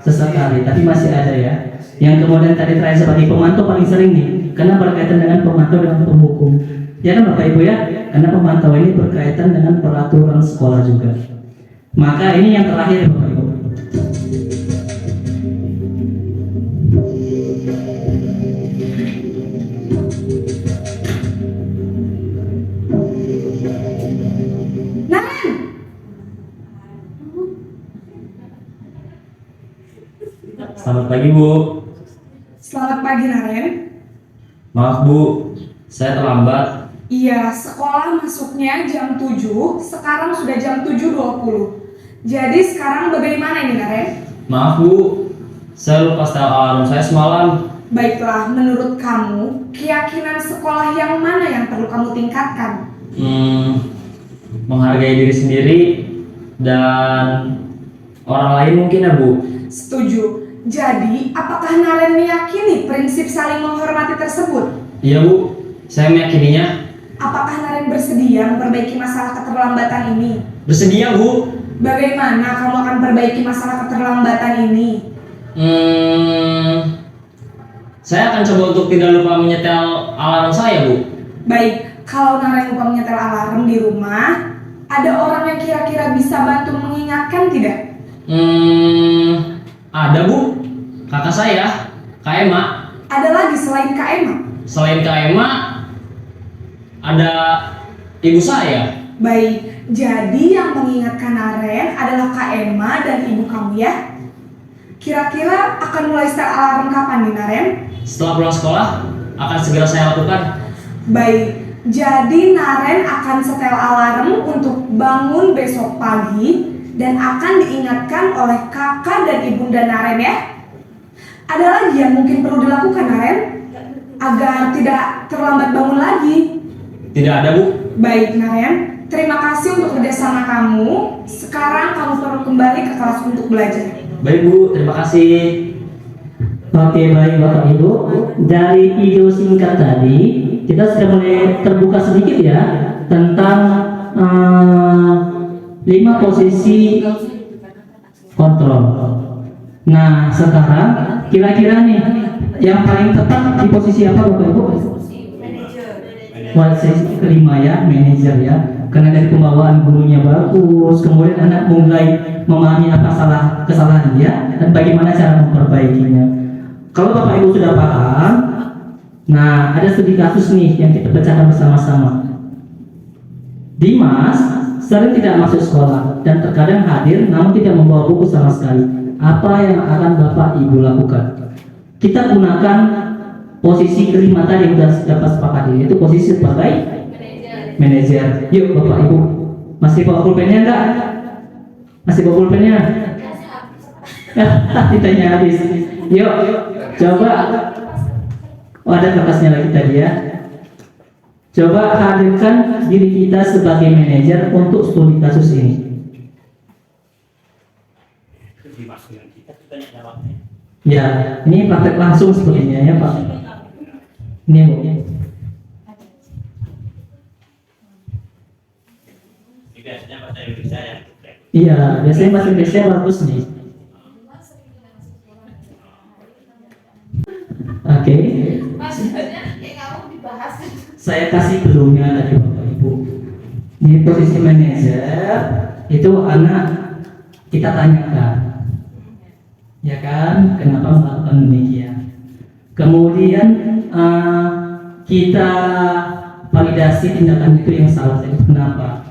Sesekali, tapi masih ada ya. Yang kemudian tadi terakhir sebagai pemantau paling sering nih, karena berkaitan dengan pemantau dengan penghukum. Ya kan Bapak Ibu ya? Karena pemantau ini berkaitan dengan peraturan sekolah juga. Maka ini yang terakhir Bapak Ibu. Selamat pagi Bu. Selamat pagi Naren. Maaf Bu, saya terlambat. Iya, sekolah masuknya jam 7, sekarang sudah jam 7.20. Jadi sekarang bagaimana ini Naren? Maaf Bu, saya lupa setel alarm saya semalam. Baiklah, menurut kamu, keyakinan sekolah yang mana yang perlu kamu tingkatkan? Menghargai diri sendiri dan orang lain mungkin ya Bu. Setuju. Jadi, apakah Naren meyakini prinsip saling menghormati tersebut? Iya Bu, saya meyakininya. Apakah Naren bersedia memperbaiki masalah keterlambatan ini? Bersedia Bu. Bagaimana kamu akan perbaiki masalah keterlambatan ini? Saya akan coba untuk tidak lupa menyetel alarm saya Bu. Baik, kalau Naren lupa menyetel alarm di rumah, ada orang yang kira-kira bisa bantu mengingatkan tidak? Ada Bu, kakak saya, Kak Ema. Ada lagi selain Kak Ema? Selain Kak Ema, ada ibu saya. Baik, jadi yang mengingatkan Naren adalah Kak Ema dan ibu kamu ya? Kira-kira akan mulai setel alarm kapan nih Naren? Setelah pulang sekolah, akan segera saya lakukan. Baik, jadi Naren akan setel alarm untuk bangun besok pagi dan akan diingatkan oleh kakak dan ibunda Naren ya. Ada lagi yang mungkin perlu dilakukan Naren agar tidak terlambat bangun lagi? Tidak ada Bu. Baik Naren, terima kasih untuk kerjasama kamu. Sekarang kamu perlu kembali ke kelas untuk belajar. Baik Bu, terima kasih. Oke, baik Bapak Ibu. Dari video singkat tadi, kita sudah mulai terbuka sedikit ya tentang 5 posisi kontrol. Nah, sekarang kira-kira nih yang paling tepat di posisi apa Bapak Ibu? Posisi kelima ya, manajer ya. Karena dari pembawaan gurunya bagus, kemudian anak mulai memahami apa kesalahan dia dan bagaimana cara memperbaikinya. Kalau Bapak Ibu sudah paham, nah ada studi kasus nih yang kita pecahkan bersama-sama. Dimas sering tidak masuk sekolah dan terkadang hadir namun tidak membawa buku sama sekali. Apa yang akan Bapak Ibu lakukan? Kita gunakan posisi kelima tadi yang sudah dapat sepakati, yaitu posisi sebagai manajer. Yuk Bapak Ibu, masih bawa pulpennya enggak? Masih bawa pulpennya? Ditanya habis. Yuk, coba. Oh, ada kertasnya lagi tadi ya. Coba hadirkan diri kita sebagai manajer untuk studi kasus ini. Dimasukin kita tanya jawabnya. Ya, ini praktek langsung sepertinya ya Pak. Ini Bu. Biasanya bahasa Indonesia ya. Iya, biasanya bahasa Indonesia bagus nih. Oke. Maksudnya kayak kamu dibahas. Saya kasih belumnya tadi Bapak Ibu. Di posisi manajer itu anak kita tanyakan, ya kan, kenapa melakukan demikian. Kemudian kita validasi tindakan itu yang salah tadi kenapa.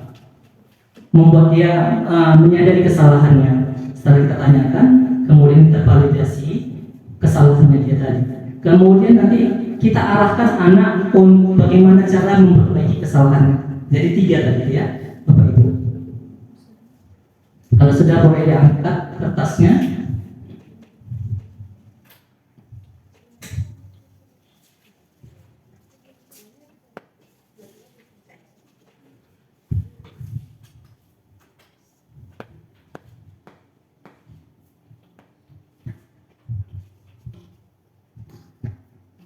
Membuat dia menyadari kesalahannya. Setelah kita tanyakan, kemudian kita validasi kesalahannya dia tadi. Kemudian nanti kita arahkan anak untuk bagaimana cara memperbaiki kesalahannya. Jadi 3 tadi ya, Bapak Ibu. Kalau sudah boleh diangkat kertasnya.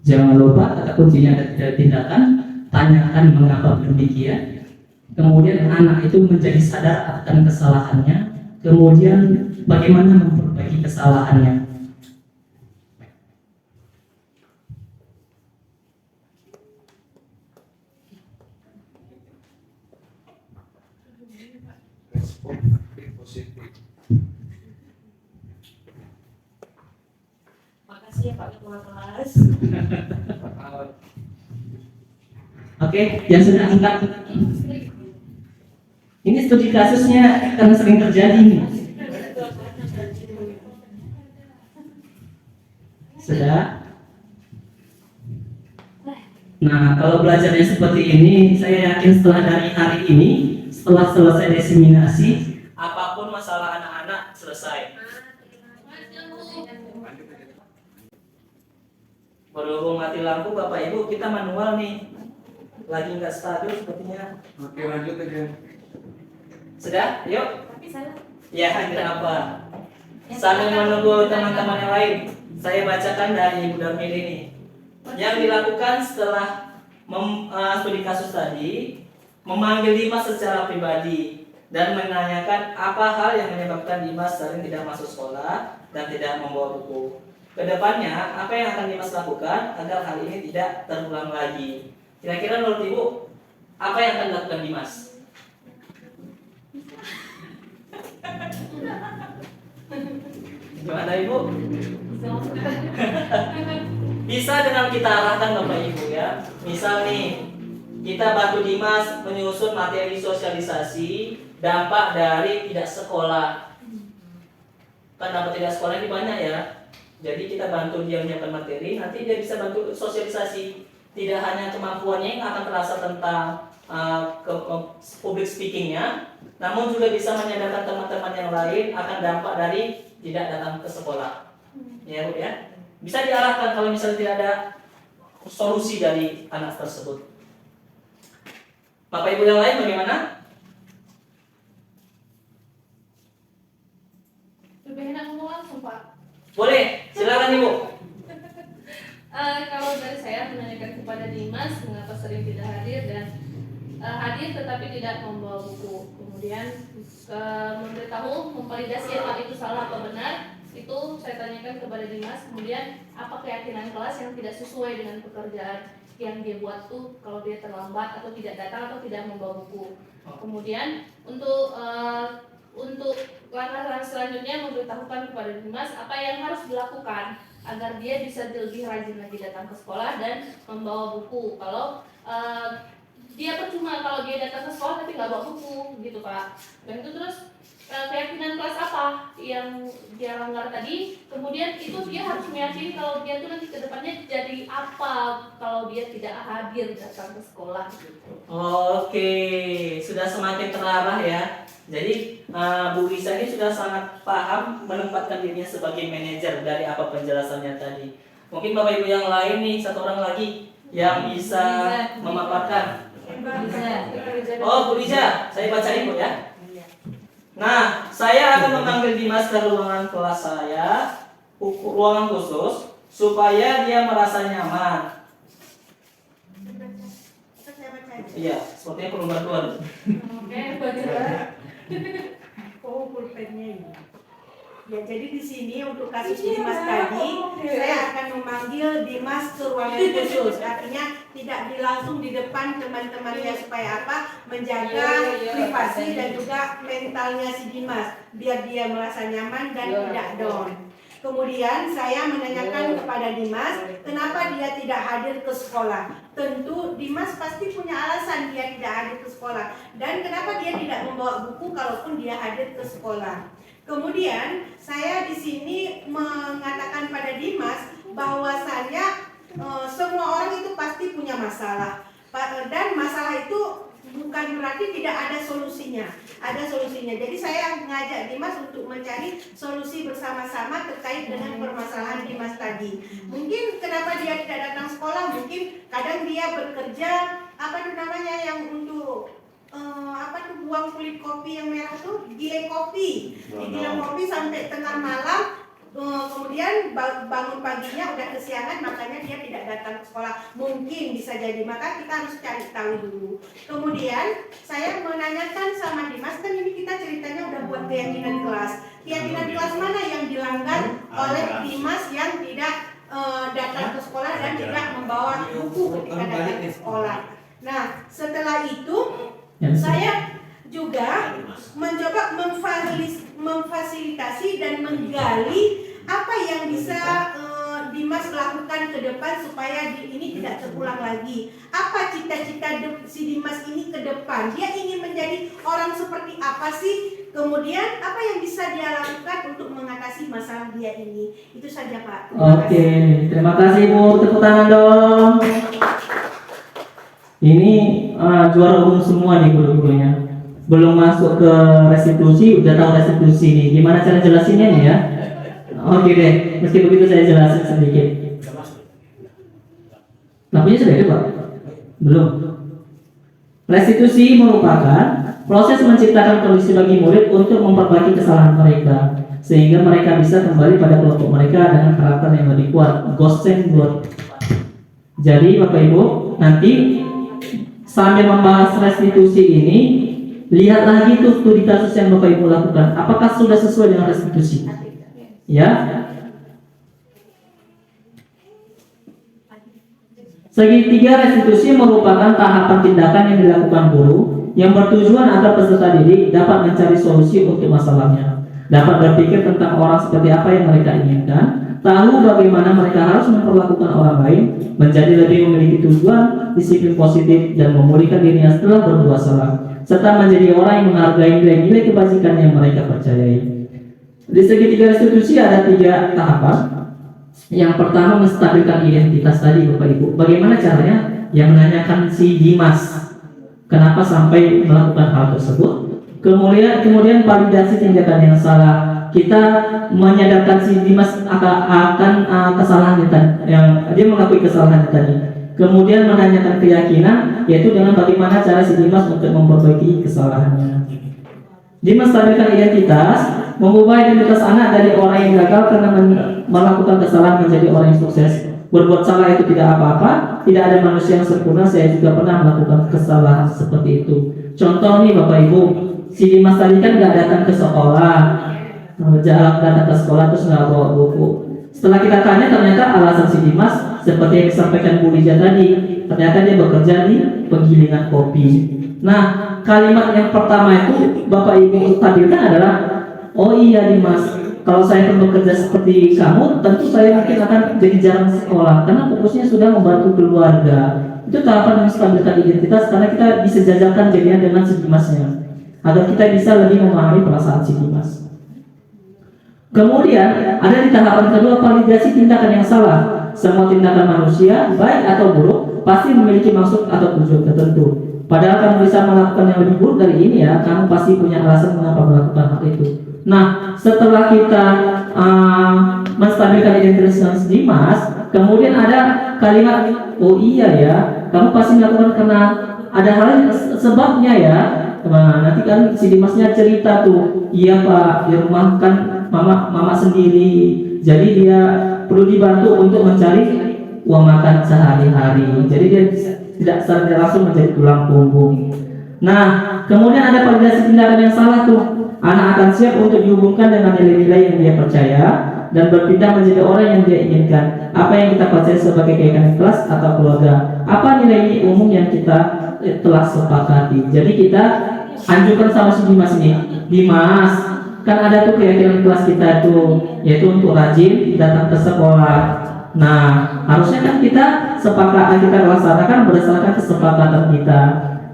Jangan lupa kata kuncinya ada tindakan, tanyakan mengapa demikian. Kemudian anak itu menjadi sadar akan kesalahannya. Kemudian bagaimana memperbaiki kesalahannya. Respon positif. Makasih ya Pak Ketua Kelas. Oke, yang sudah angkat. Ini studi kasusnya karena sering terjadi nih. Sudah? Nah, kalau belajarnya seperti ini, saya yakin setelah dari hari ini, setelah selesai diseminasi, apapun masalah anak-anak selesai. Berhubung mati lampu Bapak Ibu, kita manual nih. Lagi nggak stabil sepertinya. Oke, lanjut aja. Sudah? Yuk. Tapi saya Ya, apa? Sambil menunggu teman-teman yang lain, saya bacakan dari Ibu Darmili ini. Yang dilakukan setelah studi kasus tadi, memanggil Dimas secara pribadi dan menanyakan apa hal yang menyebabkan Dimas sering tidak masuk sekolah dan tidak membawa buku. Kedepannya, apa yang akan Dimas lakukan agar hal ini tidak terulang lagi? Kira-kira menurut Ibu, apa yang akan dilakukan Dimas? Gimana Ibu? Bisa dengan kita arahkan Bapak Ibu ya. Misal nih, kita bantu Dimas menyusun materi sosialisasi dampak dari tidak sekolah. Kan dampak tidak sekolah ini banyak ya. Jadi kita bantu dia menyiapkan materi, nanti dia bisa bantu sosialisasi. Tidak hanya kemampuannya yang akan terasa tentang public speakingnya, namun juga bisa menyadarkan teman-teman yang lain akan dampak dari tidak datang ke sekolah. Ya Bu ya. Bisa diarahkan kalau misalnya tidak ada solusi dari anak tersebut. Bapak Ibu yang lain bagaimana? lebih enak ngomong langsung Pak. Boleh, silakan Ibu. Kalau dari saya menanyakan kepada Dimas mengapa sering tidak hadir dan hadir tetapi tidak membawa buku, kemudian memberitahu memvalidasi hal itu salah atau benar, itu saya tanyakan kepada Dimas. Kemudian apa keyakinan kelas yang tidak sesuai dengan pekerjaan yang dia buat tuh, kalau dia terlambat atau tidak datang atau tidak membawa buku. Kemudian untuk langkah selanjutnya memberitahukan kepada Dimas apa yang harus dilakukan agar dia bisa lebih rajin lagi datang ke sekolah dan membawa buku. Kalau dia percuma kalau dia datang ke sekolah tapi nggak bawa buku gitu Pak. Dan itu terus keyakinan kelas apa yang dia langgar tadi, kemudian itu dia harus meyakini kalau dia tuh nanti kedepannya jadi apa kalau dia tidak hadir datang ke sekolah gitu. Oke, sudah semakin terarah ya. Jadi Bu Risa ini sudah sangat paham menempatkan dirinya sebagai manajer dari apa penjelasannya tadi. Mungkin Bapak Ibu yang lain nih, satu orang lagi yang bisa memaparkan. Oh, Bu Risa, saya bacain Bu ya. Nah, saya akan memanggil Dimas ke ruangan kelas saya, ruangan khusus, supaya dia merasa nyaman. Iya, sepertinya perlu bantuan. Oke, baca. Oh, pulpennya ini. Ya, jadi di sini untuk kasus Dimas tadi, saya akan memanggil Dimas ke ruangan khusus. Artinya tidak langsung di depan teman-temannya supaya apa? Menjaga privasi dan juga mentalnya si Dimas, biar dia merasa nyaman dan tidak down. Kemudian saya menanyakan kepada Dimas, kenapa dia tidak hadir ke sekolah. Tentu Dimas pasti punya alasan dia tidak hadir ke sekolah. Dan kenapa dia tidak membawa buku kalaupun dia hadir ke sekolah. Kemudian saya di sini mengatakan pada Dimas bahwasanya semua orang itu pasti punya masalah. Dan masalah itu bukan berarti tidak ada solusinya. Ada solusinya. Jadi saya mengajak Dimas untuk mencari solusi bersama-sama terkait dengan permasalahan Dimas tadi. Mungkin kenapa dia tidak datang sekolah, mungkin kadang dia bekerja apa itu namanya yang untuk buang kulit kopi yang merah tuh, giling kopi. Digiling kopi sampai tengah malam. Kemudian bangun paginya udah kesiangan, makanya dia tidak datang ke sekolah. Mungkin bisa jadi, maka kita harus cari tahu dulu. Kemudian saya menanyakan sama Dimas, kan ini kita ceritanya udah buat keyakinan kelas. Keyakinan kelas mana yang dilanggar oleh Dimas yang tidak datang ke sekolah dan tidak membawa buku ketika datang ke sekolah. Nah, setelah itu saya juga mencoba memfasilitasi dan menggali apa yang bisa Dimas lakukan ke depan supaya ini tidak terulang lagi. Apa cita-cita si Dimas ini ke depan? Dia ingin menjadi orang seperti apa sih? Kemudian apa yang bisa dia lakukan untuk mengatasi masalah dia ini? Itu saja Pak. Oke, terima kasih Bu. Tepuk tangan dong. Ini juara umum semua nih guru-gurunya. Belum masuk ke restitusi, udah tahu restitusi nih. Gimana cara jelasinnya nih ya? Oke deh, meski begitu saya jelasin sedikit. Lampunya sudah ada Pak? Belum. Restitusi merupakan proses menciptakan kondisi bagi murid untuk memperbaiki kesalahan mereka, sehingga mereka bisa kembali pada kelompok mereka dengan karakter yang lebih kuat. Gosen buat. Jadi Bapak Ibu, nanti sambil membahas restitusi ini, lihat lagi tuh studi kasus yang Bapak Ibu lakukan. Apakah sudah sesuai dengan restitusi? Ya. Segitiga restitusi merupakan tahapan tindakan yang dilakukan guru yang bertujuan agar peserta didik dapat mencari solusi untuk masalahnya, dapat berpikir tentang orang seperti apa yang mereka inginkan, tahu bagaimana mereka harus memperlakukan orang lain, menjadi lebih memiliki tujuan, disiplin positif, dan memulihkan dirinya setelah berbuat salah, serta menjadi orang yang menghargai nilai-nilai kebajikan yang mereka percayai. Di segitiga restitusi ada 3 tahapan. Yang pertama, menstabilkan identitas tadi Bapak Ibu. Bagaimana caranya? Yang menanyakan si Dimas kenapa sampai melakukan hal tersebut. Kemudian validasi tindakan yang salah. Kita menyadarkan si Dimas akan kesalahan yang dia mengakui kesalahan tadi. Kemudian menanyakan keyakinan, yaitu dengan bagaimana cara si Dimas untuk memperbaiki kesalahannya. Dimas menstabilkan identitas, mengubah identitas anak dari orang yang gagal karena melakukan kesalahan menjadi orang yang sukses. Berbuat salah itu tidak apa-apa, tidak ada manusia yang sempurna. Saya juga pernah melakukan kesalahan seperti itu. Contoh nih Bapak Ibu, si Dimas tadi kan nggak datang ke sekolah, jarang datang ke sekolah terus nggak bawa buku. Setelah kita tanya, ternyata alasan si Dimas seperti yang disampaikan Bu Lija tadi, ternyata dia bekerja di penggilingan kopi. Nah, kalimat yang pertama itu Bapak Ibu tampilkan adalah, oh iya Dimas, kalau saya bekerja seperti kamu, tentu saya mungkin akan jadi jarang sekolah karena fokusnya sudah membantu keluarga. Itu tahapan menstabilkan identitas karena kita bisa jajarkan jadinya dengan si Dimasnya, agar kita bisa lebih memahami perasaan si Dimas. Kemudian ada di tahapan kedua, validasi tindakan yang salah. Semua tindakan manusia, baik atau buruk, pasti memiliki maksud atau tujuan tertentu. Padahal kamu bisa melakukan yang lebih buruk dari ini ya, kamu pasti punya alasan mengapa melakukan hal itu. Nah, setelah kita menstabilkan identitas Dimas, kemudian ada kalimat, oh iya ya, kamu pasti melakukan karena ada hal sebabnya ya. Nah, nanti kan si Dimasnya cerita tuh, iya Pak, di rumah kan mama sendiri, jadi dia perlu dibantu untuk mencari uang makan sehari-hari. Jadi dia tidak secara langsung menjadi tulang punggung. Nah, kemudian ada validasi tindakan yang salah tuh. Anak akan siap untuk dihubungkan dengan nilai-nilai yang dia percaya dan berpindah menjadi orang yang dia inginkan. Apa yang kita percaya sebagai keyakinan kelas atau keluarga? Apa nilai umum yang kita telah sepakati? Jadi kita anjurkan sama si Dimas ini, Dimas, kan ada tuh keyakinan kelas kita itu, yaitu untuk rajin datang ke sekolah. Nah, harusnya kan kita laksanakan berdasarkan kesepakatan kita.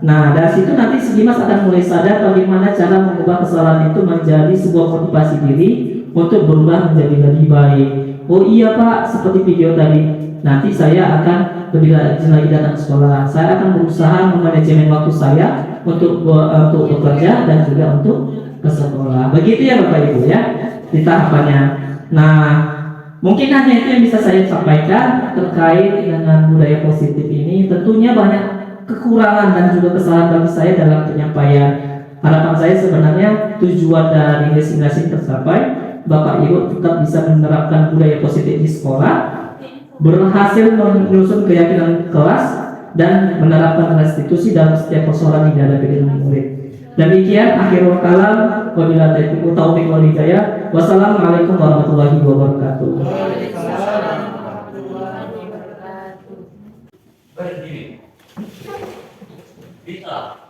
Nah, dari situ nanti si Dimas akan mulai sadar bagaimana cara mengubah kesalahan itu menjadi sebuah motivasi diri untuk berubah menjadi lebih baik. Oh iya Pak, seperti video tadi, nanti saya akan lebih rajin lagi datang ke sekolah. Saya akan berusaha memanajemen waktu saya untuk bekerja dan juga untuk ke sekolah. Begitu ya Bapak Ibu ya, di tahapannya. Nah, mungkin hanya itu yang bisa saya sampaikan terkait dengan budaya positif ini. Tentunya banyak kekurangan dan juga kesalahan bagi saya dalam penyampaian. Harapan saya sebenarnya tujuan dari destinasi tercapai, Bapak Ibu tetap bisa menerapkan budaya positif di sekolah, berhasil menyusun keyakinan kelas, dan menerapkan restitusi dalam setiap persoalan yang dihadapi dengan murid. Demikian akhirul kalam, wabillahi taufiq wal hidayah. Wassalamualaikum warahmatullahi wabarakatuh. Berdiri. Bisa.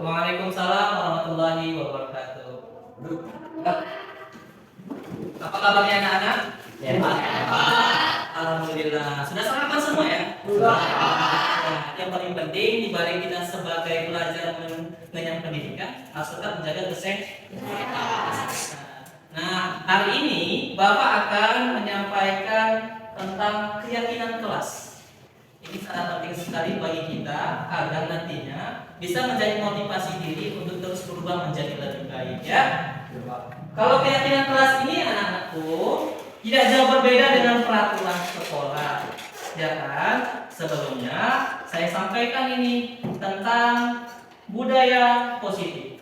Waalaikumsalam warahmatullahi wabarakatuh. Apa kabarnya anak-anak? Sehat. Alhamdulillah. Sudah sarapan semua ya? Sudah. Nah, yang paling penting di balik kita sebagai pelajar mengenyam pendidikan harus tetap menjaga kesehatan. Nah, hari ini Bapak akan menyampaikan tentang keyakinan kelas. Ini sangat penting sekali bagi kita agar nantinya bisa menjadi motivasi diri untuk terus berubah menjadi lebih baik ya. Kalau keyakinan kelas ini anak-anakku tidak jauh berbeda dengan peraturan sekolah, ya kan? Sebelumnya saya sampaikan ini tentang budaya positif.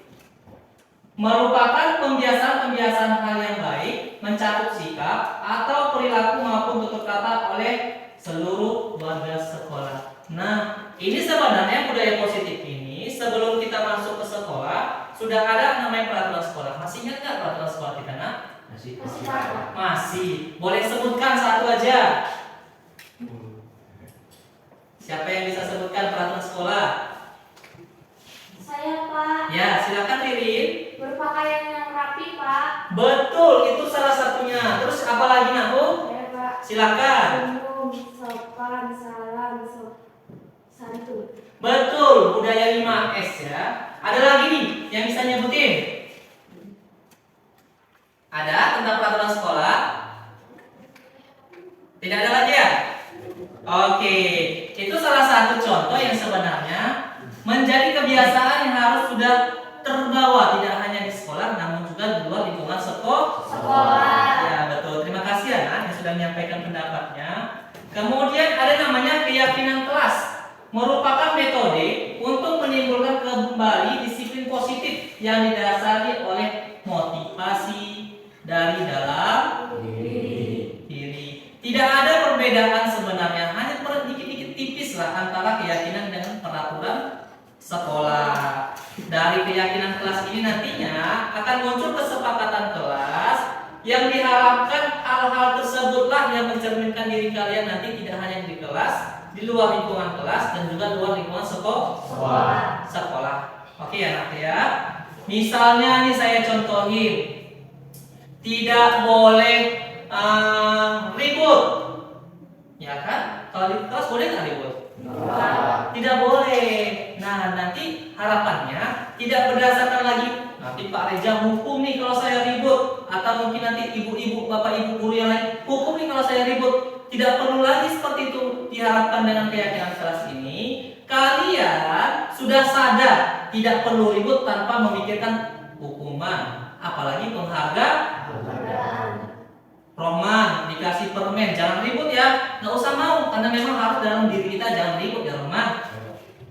Merupakan pembiasaan-pembiasaan hal yang baik, mencakup sikap atau perilaku maupun tutur kata oleh seluruh warga sekolah. Nah, ini sebenarnya budaya positif ini sebelum kita masuk ke sekolah sudah ada namanya peraturan sekolah. Masih ingat nggak peraturan sekolah kita, nak? Masih. Boleh sebutkan satu aja. Siapa yang bisa sebutkan peraturan sekolah? Saya Pak. Ya, silakan Ririn. Berpakaian yang rapi Pak. Betul, itu salah satunya. Terus apa lagi nak Bu? Ya Pak. Silakan. Senyum, sopan, salam, santun. Betul, budaya 5S ya. Ada lagi nih yang bisa nyebutin? Ada tentang peraturan sekolah? Tidak ada lagi ya? Oke, itu salah satu contoh yang sebenarnya menjadi kebiasaan yang harus sudah terbawa tidak hanya di sekolah namun juga di luar lingkungan sekolah. Ya betul, terima kasih anak yang sudah menyampaikan pendapatnya. Kemudian ada namanya keyakinan kelas. kembali disiplin positif yang didasari oleh motivasi dari dalam diri. Tidak ada perbedaan sebenarnya, hanya dikit-dikit tipis lah antara keyakinan dengan peraturan sekolah. Dari keyakinan kelas ini nantinya akan muncul kesepakatan kelas yang diharapkan hal-hal tersebutlah yang mencerminkan diri kalian nanti tidak hanya di kelas, di luar lingkungan kelas dan juga luar lingkungan sekolah. Oke ya anak ya. Misalnya nih saya contohin, tidak boleh ribut, ya kan? Kalau di kelas boleh nggak ribut? Tidak boleh. Nah nanti harapannya tidak berdasarkan lagi nanti Pak Reja hukum nih kalau saya ribut, atau mungkin nanti ibu-ibu, bapak ibu guru yang lain hukum nih kalau saya ribut. Tidak perlu lagi seperti itu. Diharapkan dengan keyakinan kelas ini kalian sudah sadar tidak perlu ribut tanpa memikirkan hukuman, apalagi penghargaan. Roman dikasih permen, jangan ribut ya, nggak usah mau, karena memang harus dalam diri kita, jangan ribut ya Roman.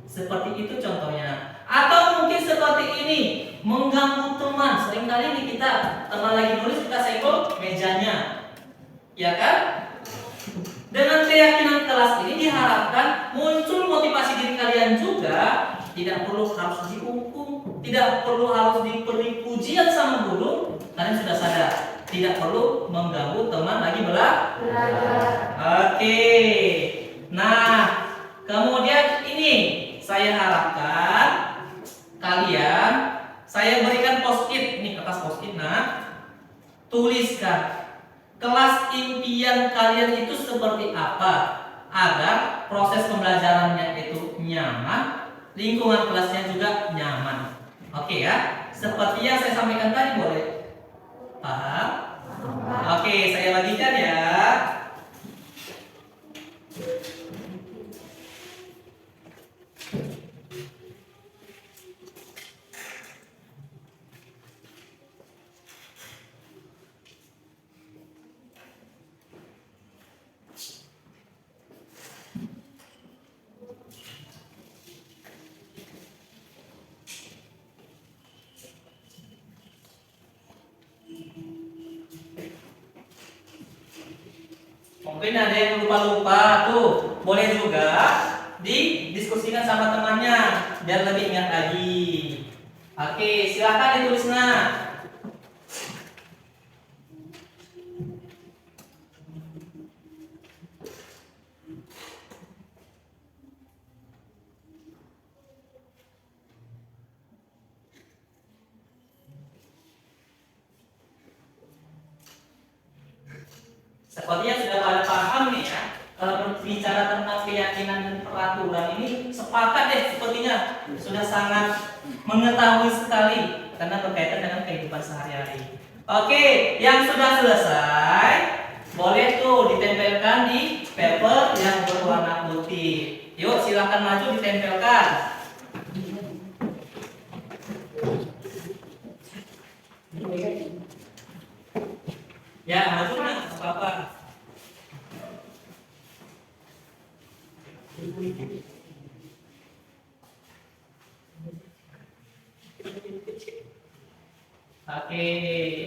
Seperti itu contohnya. Atau mungkin seperti ini, mengganggu teman. Seringkali nih kita teman lagi nulis kita senggol mejanya, ya kan? Dengan keyakinan kelas ini diharapkan muncul motivasi diri kalian juga. Tidak perlu harus dihukum, tidak perlu harus diberi pujian sama guru. Kalian sudah sadar tidak perlu mengganggu teman lagi belajar. Oke. Nah, kemudian ini saya harapkan kalian, saya berikan post-it, ini kertas post-it. Nah, tuliskan kelas impian kalian itu seperti apa agar proses pembelajarannya itu nyaman, lingkungan kelasnya juga nyaman. Oke ya, seperti yang saya sampaikan tadi, boleh paham? Oke, saya bagikan ya. Mungkin ada yang lupa-lupa tuh, boleh juga didiskusikan sama temannya biar lebih ingat lagi. Oke, silakan ditulis nah. Sepertinya sudah pada paham nih ya. Kalau berbicara tentang keyakinan dan peraturan ini sepakat deh, sepertinya sudah sangat mengetahui sekali karena berkaitan dengan kehidupan sehari-hari. Oke, yang sudah selesai boleh tuh ditempelkan di paper yang berwarna putih. Yuk silakan maju ditempelkan. Ya, maju nak, apa-apa. Oke,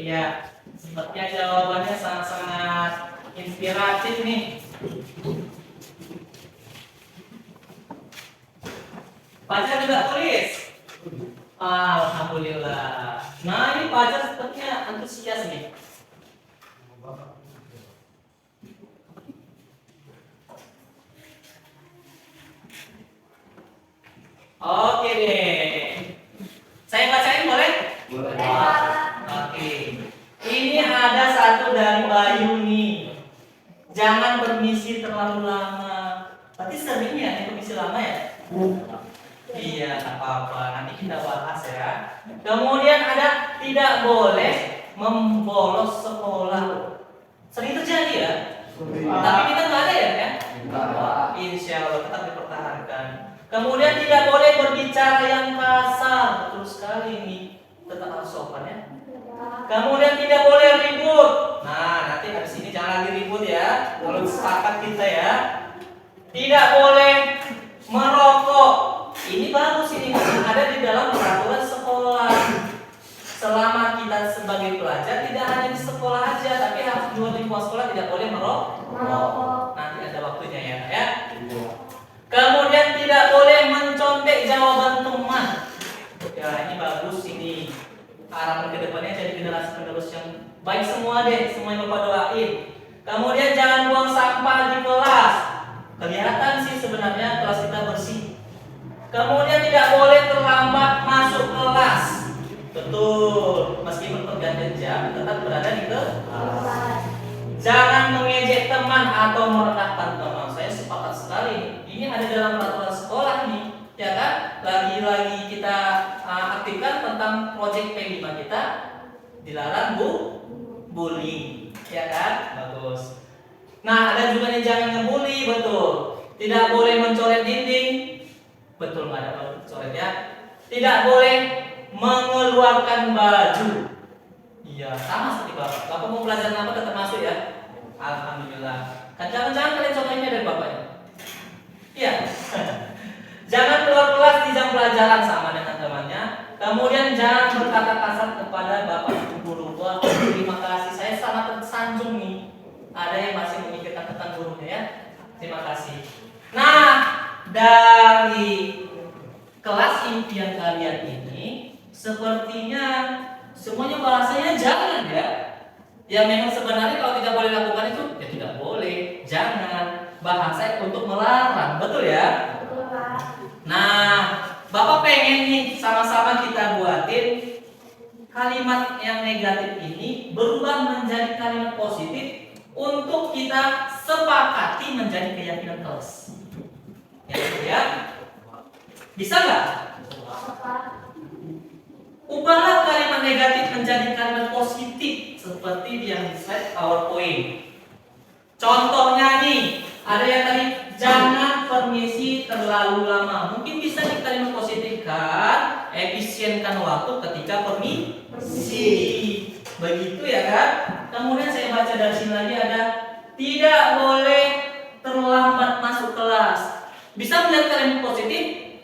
ya, sepertinya jawabannya sangat-sangat inspiratif nih. Pacar juga tulis. Alhamdulillah. Nah, ini pacar sepertinya antusias nih. Oke deh. Saya bacain boleh? Boleh. Oke. Ini ada satu dari Bayu nih. Jangan bermisi terlalu lama. Berarti sering ya bermisi lama ya? Iya, nggak apa-apa. Nanti kita bahas ya. Kemudian ada tidak boleh membolos sekolah. Sering terjadi ya? Tapi kita nggak ada ya? Insya Allah tetap dipertahankan. Kemudian tidak boleh berbicara yang kasar. Betul sekali nih. Tetap harus sopan ya. Kemudian tidak boleh ribut. Nah, nanti habis ini jangan lagi ribut ya. Kalau sepakat kita ya. Tidak boleh merokok. Ini bagus ini ada di dalam tidak boleh merokok. Nanti ada waktunya ya. Kemudian tidak boleh mencontek jawaban teman. Ya ini bagus ini. Harapan kedepannya jadi generasi penerus yang baik semua deh, semua yang Bapak doain. Kemudian jangan buang sampah di kelas. Kelihatan sih sebenarnya kelas kita bersih. Kemudian tidak boleh terlambat masuk kelas. Betul, meskipun pergantian jam tetap berada di kelas. Jangan mengejek teman atau merendahkan teman. Saya sepakat sekali. Ini ada dalam peraturan sekolah nih, ya kan? Lagi-lagi kita aktifkan tentang proyek P5 kita, dilarang bullying, ya kan? Bagus. Nah, ada juga nih jangan ngebully, betul. Tidak boleh mencoret dinding, betul nggak ada coret ya. Tidak boleh mengeluarkan baju. Iya, sama seperti Bapak. Bapak mau belajar apa tetap masuk ya. Alhamdulillah. Kan jangan-jangan kalian contohnya dari Bapaknya. Iya. Jangan keluar kelas di jam pelajaran sama dengan temannya. Kemudian jangan berkata kasar kepada Bapak guru. Wah, terima kasih. Saya sangat tersanjung nih. Ada yang masih memikirkan tentang gurunya ya. Terima kasih. Nah, dari kelas impian kalian ini sepertinya semuanya bahasanya jangan ya. Ya memang sebenarnya kalau tidak boleh lakukan itu ya tidak boleh, jangan. Bahasa untuk melarang, betul ya? Betul, Pak. Nah, Bapak pengen nih sama-sama kita buatin kalimat yang negatif ini berubah menjadi kalimat positif untuk kita sepakati menjadi keyakinan kelas. Ya. Bisa nggak? Ubahlah kalimat negatif menjadi kalimat positif seperti yang di slide PowerPoint. Contohnya nih, ada yang tadi jangan permisi terlalu lama. Mungkin bisa di kalimat positifkan, efisienkan waktu ketika permisi. Begitu ya kan? Kemudian saya baca dari sini lagi ada tidak boleh terlambat masuk kelas. Bisa melihat kalimat positif,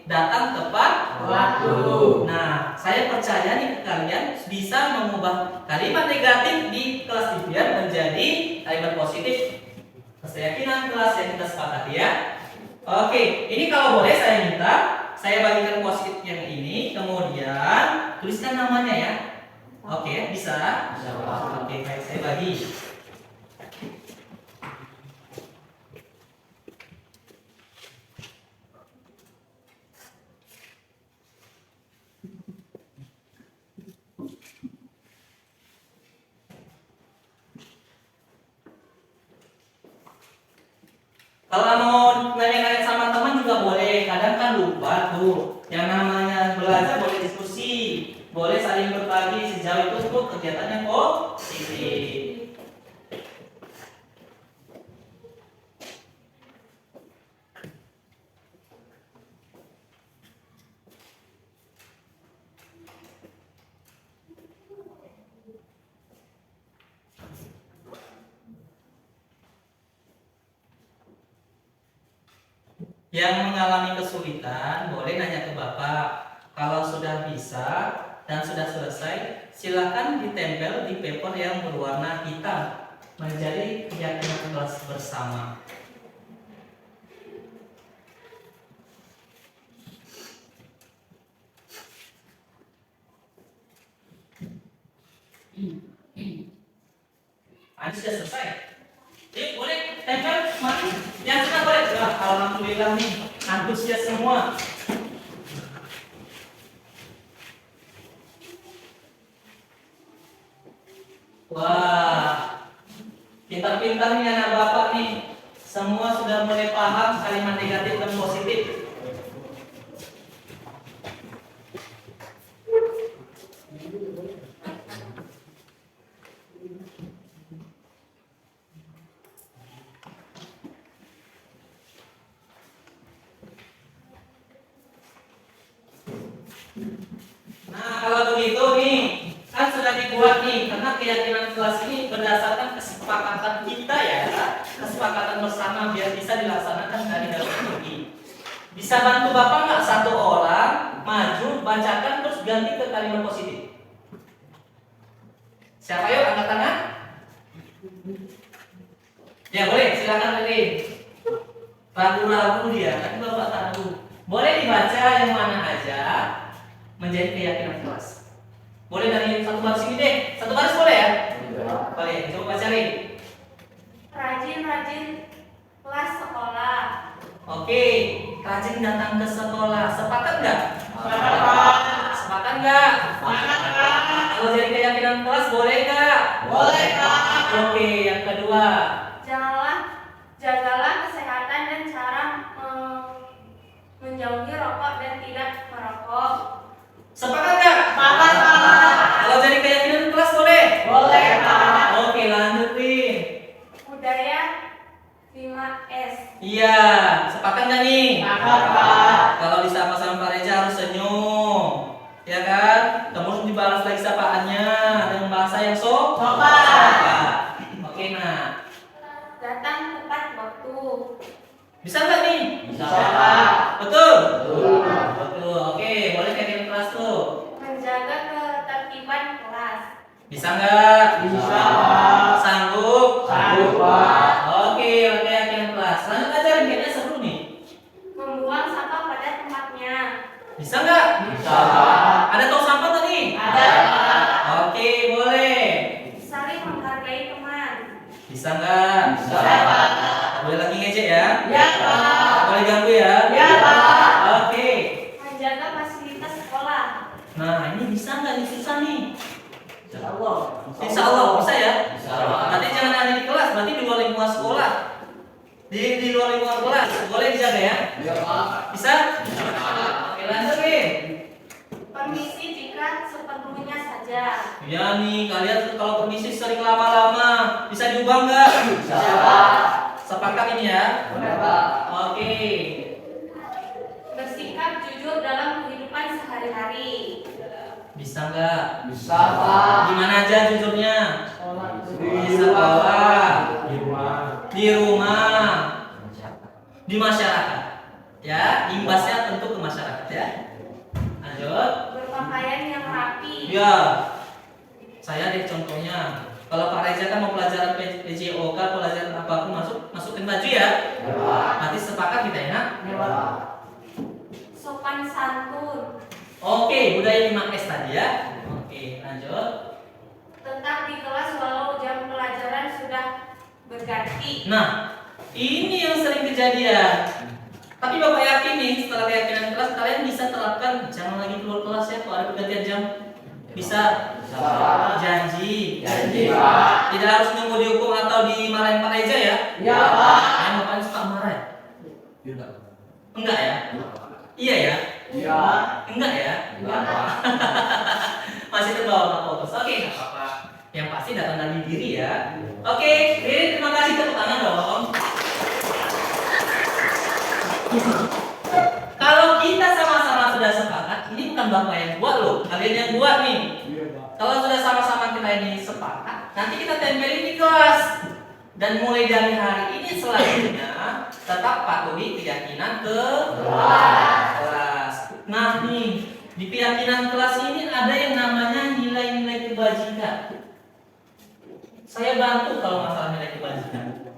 datang tepat waktu. Nah, saya percaya nih kalian bisa mengubah kalimat negatif di kelas impian menjadi kalimat positif. Keyakinan kelas yang kita sepakati ya. Oke, ini kalau boleh saya minta saya bagikan post-it yang ini, kemudian tuliskan namanya ya. Oke, bisa? Oke, baik, saya bagi. Kalau mau nanya-nanya sama teman juga boleh, kadang kan lupa tuh. Yang namanya belajar boleh diskusi, boleh saling berbagi sejauh itu tuh kegiatannya positif. Yang mengalami kesulitan boleh nanya ke Bapak. Kalau sudah bisa dan sudah selesai, silakan ditempel di paper yang berwarna hitam menjadi keyakinan kelas bersama. Ini sudah selesai. Yuk, boleh tempel, mari. Yang sudah boleh. Wah, alhamdulillah nih, antusias semua. Wah, pintar-pintar nih anak Bapak nih. Semua sudah mulai paham kalimat negatif dan positif. Nah, kalau begitu nih, kan sudah dibuat nih, karena keyakinan kelas ini berdasarkan kesepakatan kita ya, kesepakatan bersama biar bisa dilaksanakan dari dalam ini. Bisa bantu Bapak nggak satu orang maju, bacakan terus ganti ke kalimat positif? Siapa yuk angkat tangan? Ya boleh, silakan Lili. Ragu-ragu dia, tapi Bapak tahu. Boleh dibaca yang mana aja menjadi keyakinan kelas. Boleh dari satu baris ini deh. Satu baris boleh ya? Boleh, coba baca Lili. Rajin-rajin kelas sekolah. Oke, rajin datang ke sekolah. Sepakat nggak? Sepakat nggak? Kalau jadi keyakinan kelas boleh nggak? Boleh, Kak. Oke, yang kedua. Jagalah kesehatan dan cara menjauhi rokok dan tidak merokok. Sepakat nggak? Sepakat, Kak. Kalau jadi keyakinan kelas boleh? Boleh, Kak. Oke, lanjut nih. Budaya 5S. Iya, sepakat nggak nih? Sepakat, Kak. Kalau disapa-sama Pak Reza harus senyum, ya kan? Kemudian dibalas lagi sapaannya dengan bahasa yang sopan. Oke, nah. Datang tepat waktu. Bisa nggak nih? Bisa. Betul? Betul. Oke, boleh keyakinan kelas tuh. Menjaga ketertiban kelas. Bisa nggak? Bisa. Sanggup? Sanggup, Pak. Oke, keyakinan kelas. Lanjut aja, kayaknya seru nih. Membuang sampah pada tempatnya. Bisa nggak? Bisa. Ada tong sampah tadi? Ada. Oke, boleh. Saling menghargai teman. Bisa nggak? Bisa. Boleh lagi ngejek ya? Ya, Pak. Boleh ganggu ya? Ya, Pak. Oke. Menjaga fasilitas sekolah. Nah, ini bisa nggak? Ini susah nih. Insya Allah. Insya Allah bisa ya? Bisa. Nanti jangan ada di kelas, berarti di luar lingkungan sekolah. Di luar lingkungan kelas, boleh dijaga ya? Ya, Pak. Bisa? Oke, lanjut nih. Permisi jika seperlunya saja. Ya nih, kalian kalau permisi sering lama-lama, bisa diubah nggak? Bisa. Sepakat ini ya? Boleh, Pak. Oke. Bersikap jujur dalam kehidupan sehari-hari. Bisa nggak? Bisa, Pak. Gimana aja jujurnya? Di sekolah, di rumah, di masyarakat. Ya, imbasnya tentu ke masyarakat ya. Lanjut. Berpakaian yang rapi. Ya, saya deh contohnya. Kalau Pak Reza kan mau pelajaran PJOK, pelajaran apapun masukin baju ya. Nanti sepakat kita ya. Sopan santun. Oke, budaya 5S tadi ya. Oke, lanjut. Tetap di kelas walau jam pelajaran sudah berganti. Nah, ini yang sering kejadian. Tapi Bapak yakin nih, setelah keyakinan kelas kalian bisa terapkan jangan lagi keluar kelas ya kalau ada pergantian jam. Bisa? Janji. Janji, Pak. Tidak harus nunggu dihukum atau dimarahin Pak Reza ya? Ya, Pak. Yang Bapak suka marah ya? Enggak ya? Iya ya? Iya. Enggak ya? Enggak, Pak. Masih terbawa fokus. Oke, nggak apa-apa. Yang pasti datang dari diri ya. Oke, Riri terima kasih, tepuk tangan dong. Kalau kita sama-sama sudah sepakat, ini bukan Bapak yang buat loh, kalian yang buat nih. Kalau sudah sama-sama kita ini sepakat, nanti kita tempelin di kelas. Dan mulai dari hari ini selanjutnya tetap patuhi keyakinan kelas. Nah nih, di keyakinan kelas ini ada yang namanya nilai-nilai kebajikan. Saya bantu kalau masalah nilai kebajikan.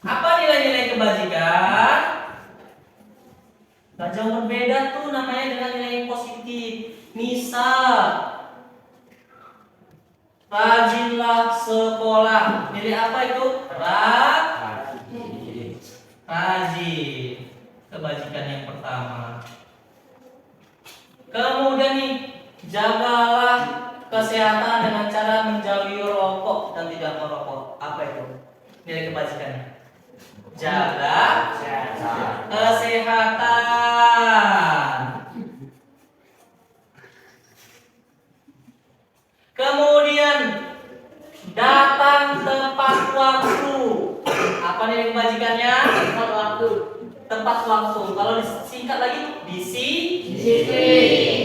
Apa nilai-nilai kebajikan? Gak jauh berbeda tuh namanya dengan nilai yang positif. Misal, rajinlah sekolah. Nilai apa itu? Rajin. Kebajikan yang pertama. Kemudian nih, jagalah kesehatan dengan cara menjauhi rokok dan tidak merokok. Apa itu? Nilai kebajikannya. Jaga kesehatan. Kemudian datang tepat waktu. Apa nilai kebajikannya? Tepat waktu. Tepat waktu. Kalau disingkat lagi disiplin.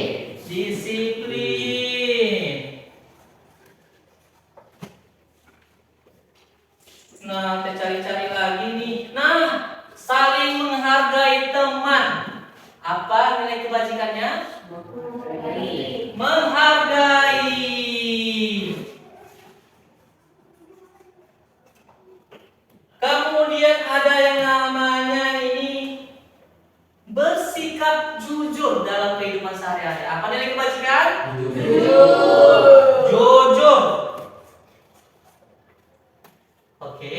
Nah, kita cari-cari lagi nih. Nah, saling menghargai teman. Apa nilai kebajikannya? Menghargai. jujur dalam kehidupan sehari-hari. Apa nilai kebajikan? Jujur. Jujur. Oke,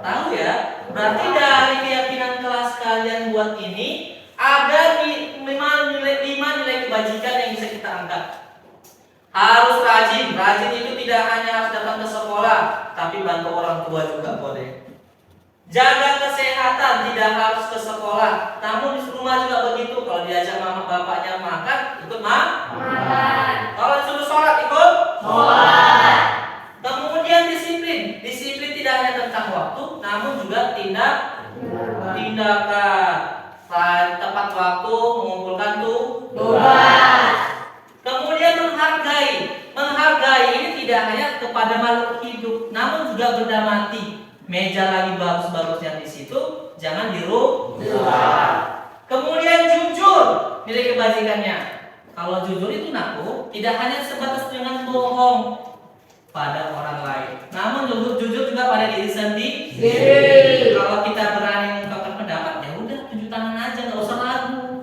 tahu ya? Berarti dari keyakinan kelas kalian buat ini ada 5 nilai kebajikan yang bisa kita angkat. Harus rajin. Rajin itu tidak hanya harus datang ke sekolah, tapi bantu orang tua juga boleh. Jaga kesehatan, tidak harus ke sekolah, namun di rumah juga begitu. Kalau diajak mama bapaknya makan, ikut makan. Kalau disuruh sholat, ikut sholat. Kemudian disiplin. Disiplin tidak hanya tentang waktu, namun juga tindakan. Tepat waktu, mengumpulkan tugas. Kemudian menghargai. Menghargai ini tidak hanya kepada makhluk hidup, namun juga benda mati. Meja lagi bagus-bagus yang di situ, jangan dirubah. Kemudian jujur, nilai kebajikannya. Kalau jujur itu tidak hanya sebatas dengan bohong pada orang lain, namun jujur juga pada diri sendiri. Kalau kita berani mengungkapkan pendapat, ya udah tunjuk tangan aja, nggak usah ragu.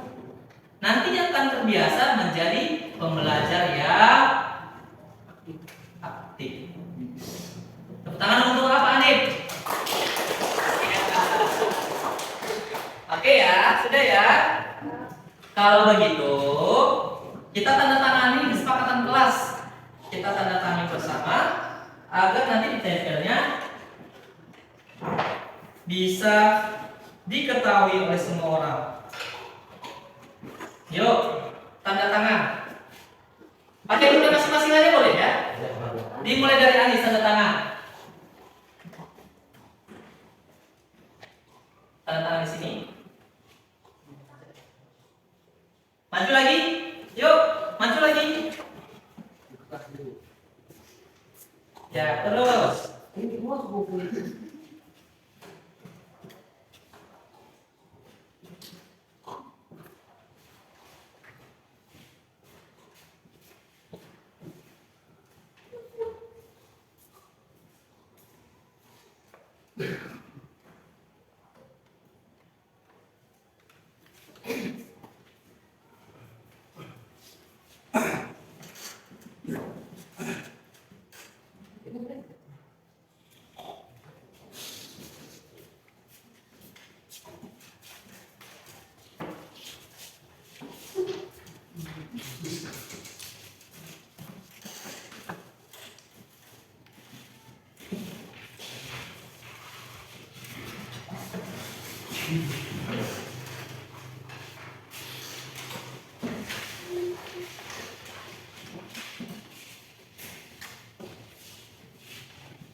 Nanti akan terbiasa menjadi pembelajar yang aktif. Tepuk tangan untuk apa, Anip? Oke ya, sudah ya. Kalau begitu, kita tanda tangani kesepakatan kelas. Kita tanda tangani bersama agar nanti di tempelnya bisa diketahui oleh semua orang. Yuk, tanda tangan. Pakai bunda masing-masing aja boleh ya. Dimulai dari Anis, tanda tangan. Tanda tangan di sini. Maju lagi. Yuk, maju lagi. Ya, terus.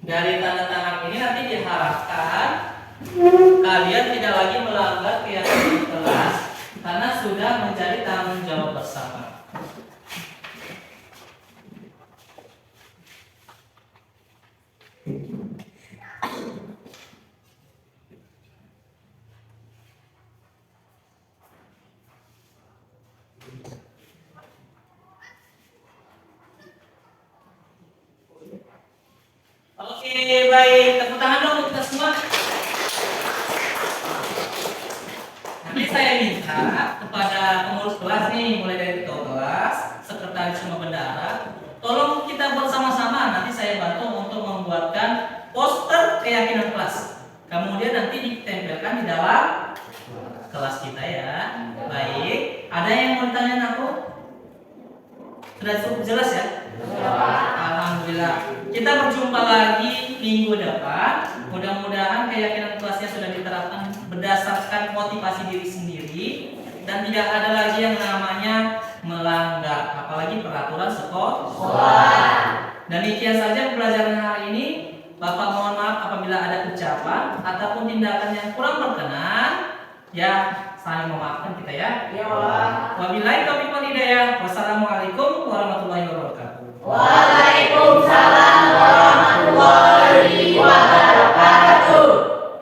Dari tanda tangan ini nanti diharapkan kalian tidak lagi melanggar keyakinan kelas karena sudah menjadi tanggung jawab bersama. Oke, baik. Tepuk tangan dong untuk kita semua. Nanti saya minta kepada pengurus kelas nih, mulai dari ketua kelas, sekretaris sama bendahara, tolong kita bersama-sama. Nanti saya bantu untuk membuatkan poster keyakinan kelas. Kemudian nanti ditempelkan di dalam kelas kita ya. Baik. Ada yang mau ditanyain aku? Sudah cukup jelas ya? Alhamdulillah. Kita berjumpa lagi minggu depan. Mudah-mudahan keyakinan kelasnya sudah diterapkan berdasarkan motivasi diri sendiri dan tidak ada lagi yang namanya melanggar, apalagi peraturan sekolah. Demikian saja pembelajaran hari ini. Bapak mohon maaf apabila ada ucapan ataupun tindakan yang kurang berkenan. Ya, saling memaafkan kita ya. Ya Allah. Wabillahi taufiq wal hidayah. Wassalamualaikum warahmatullahi wabarakatuh. Waalaikumsalam.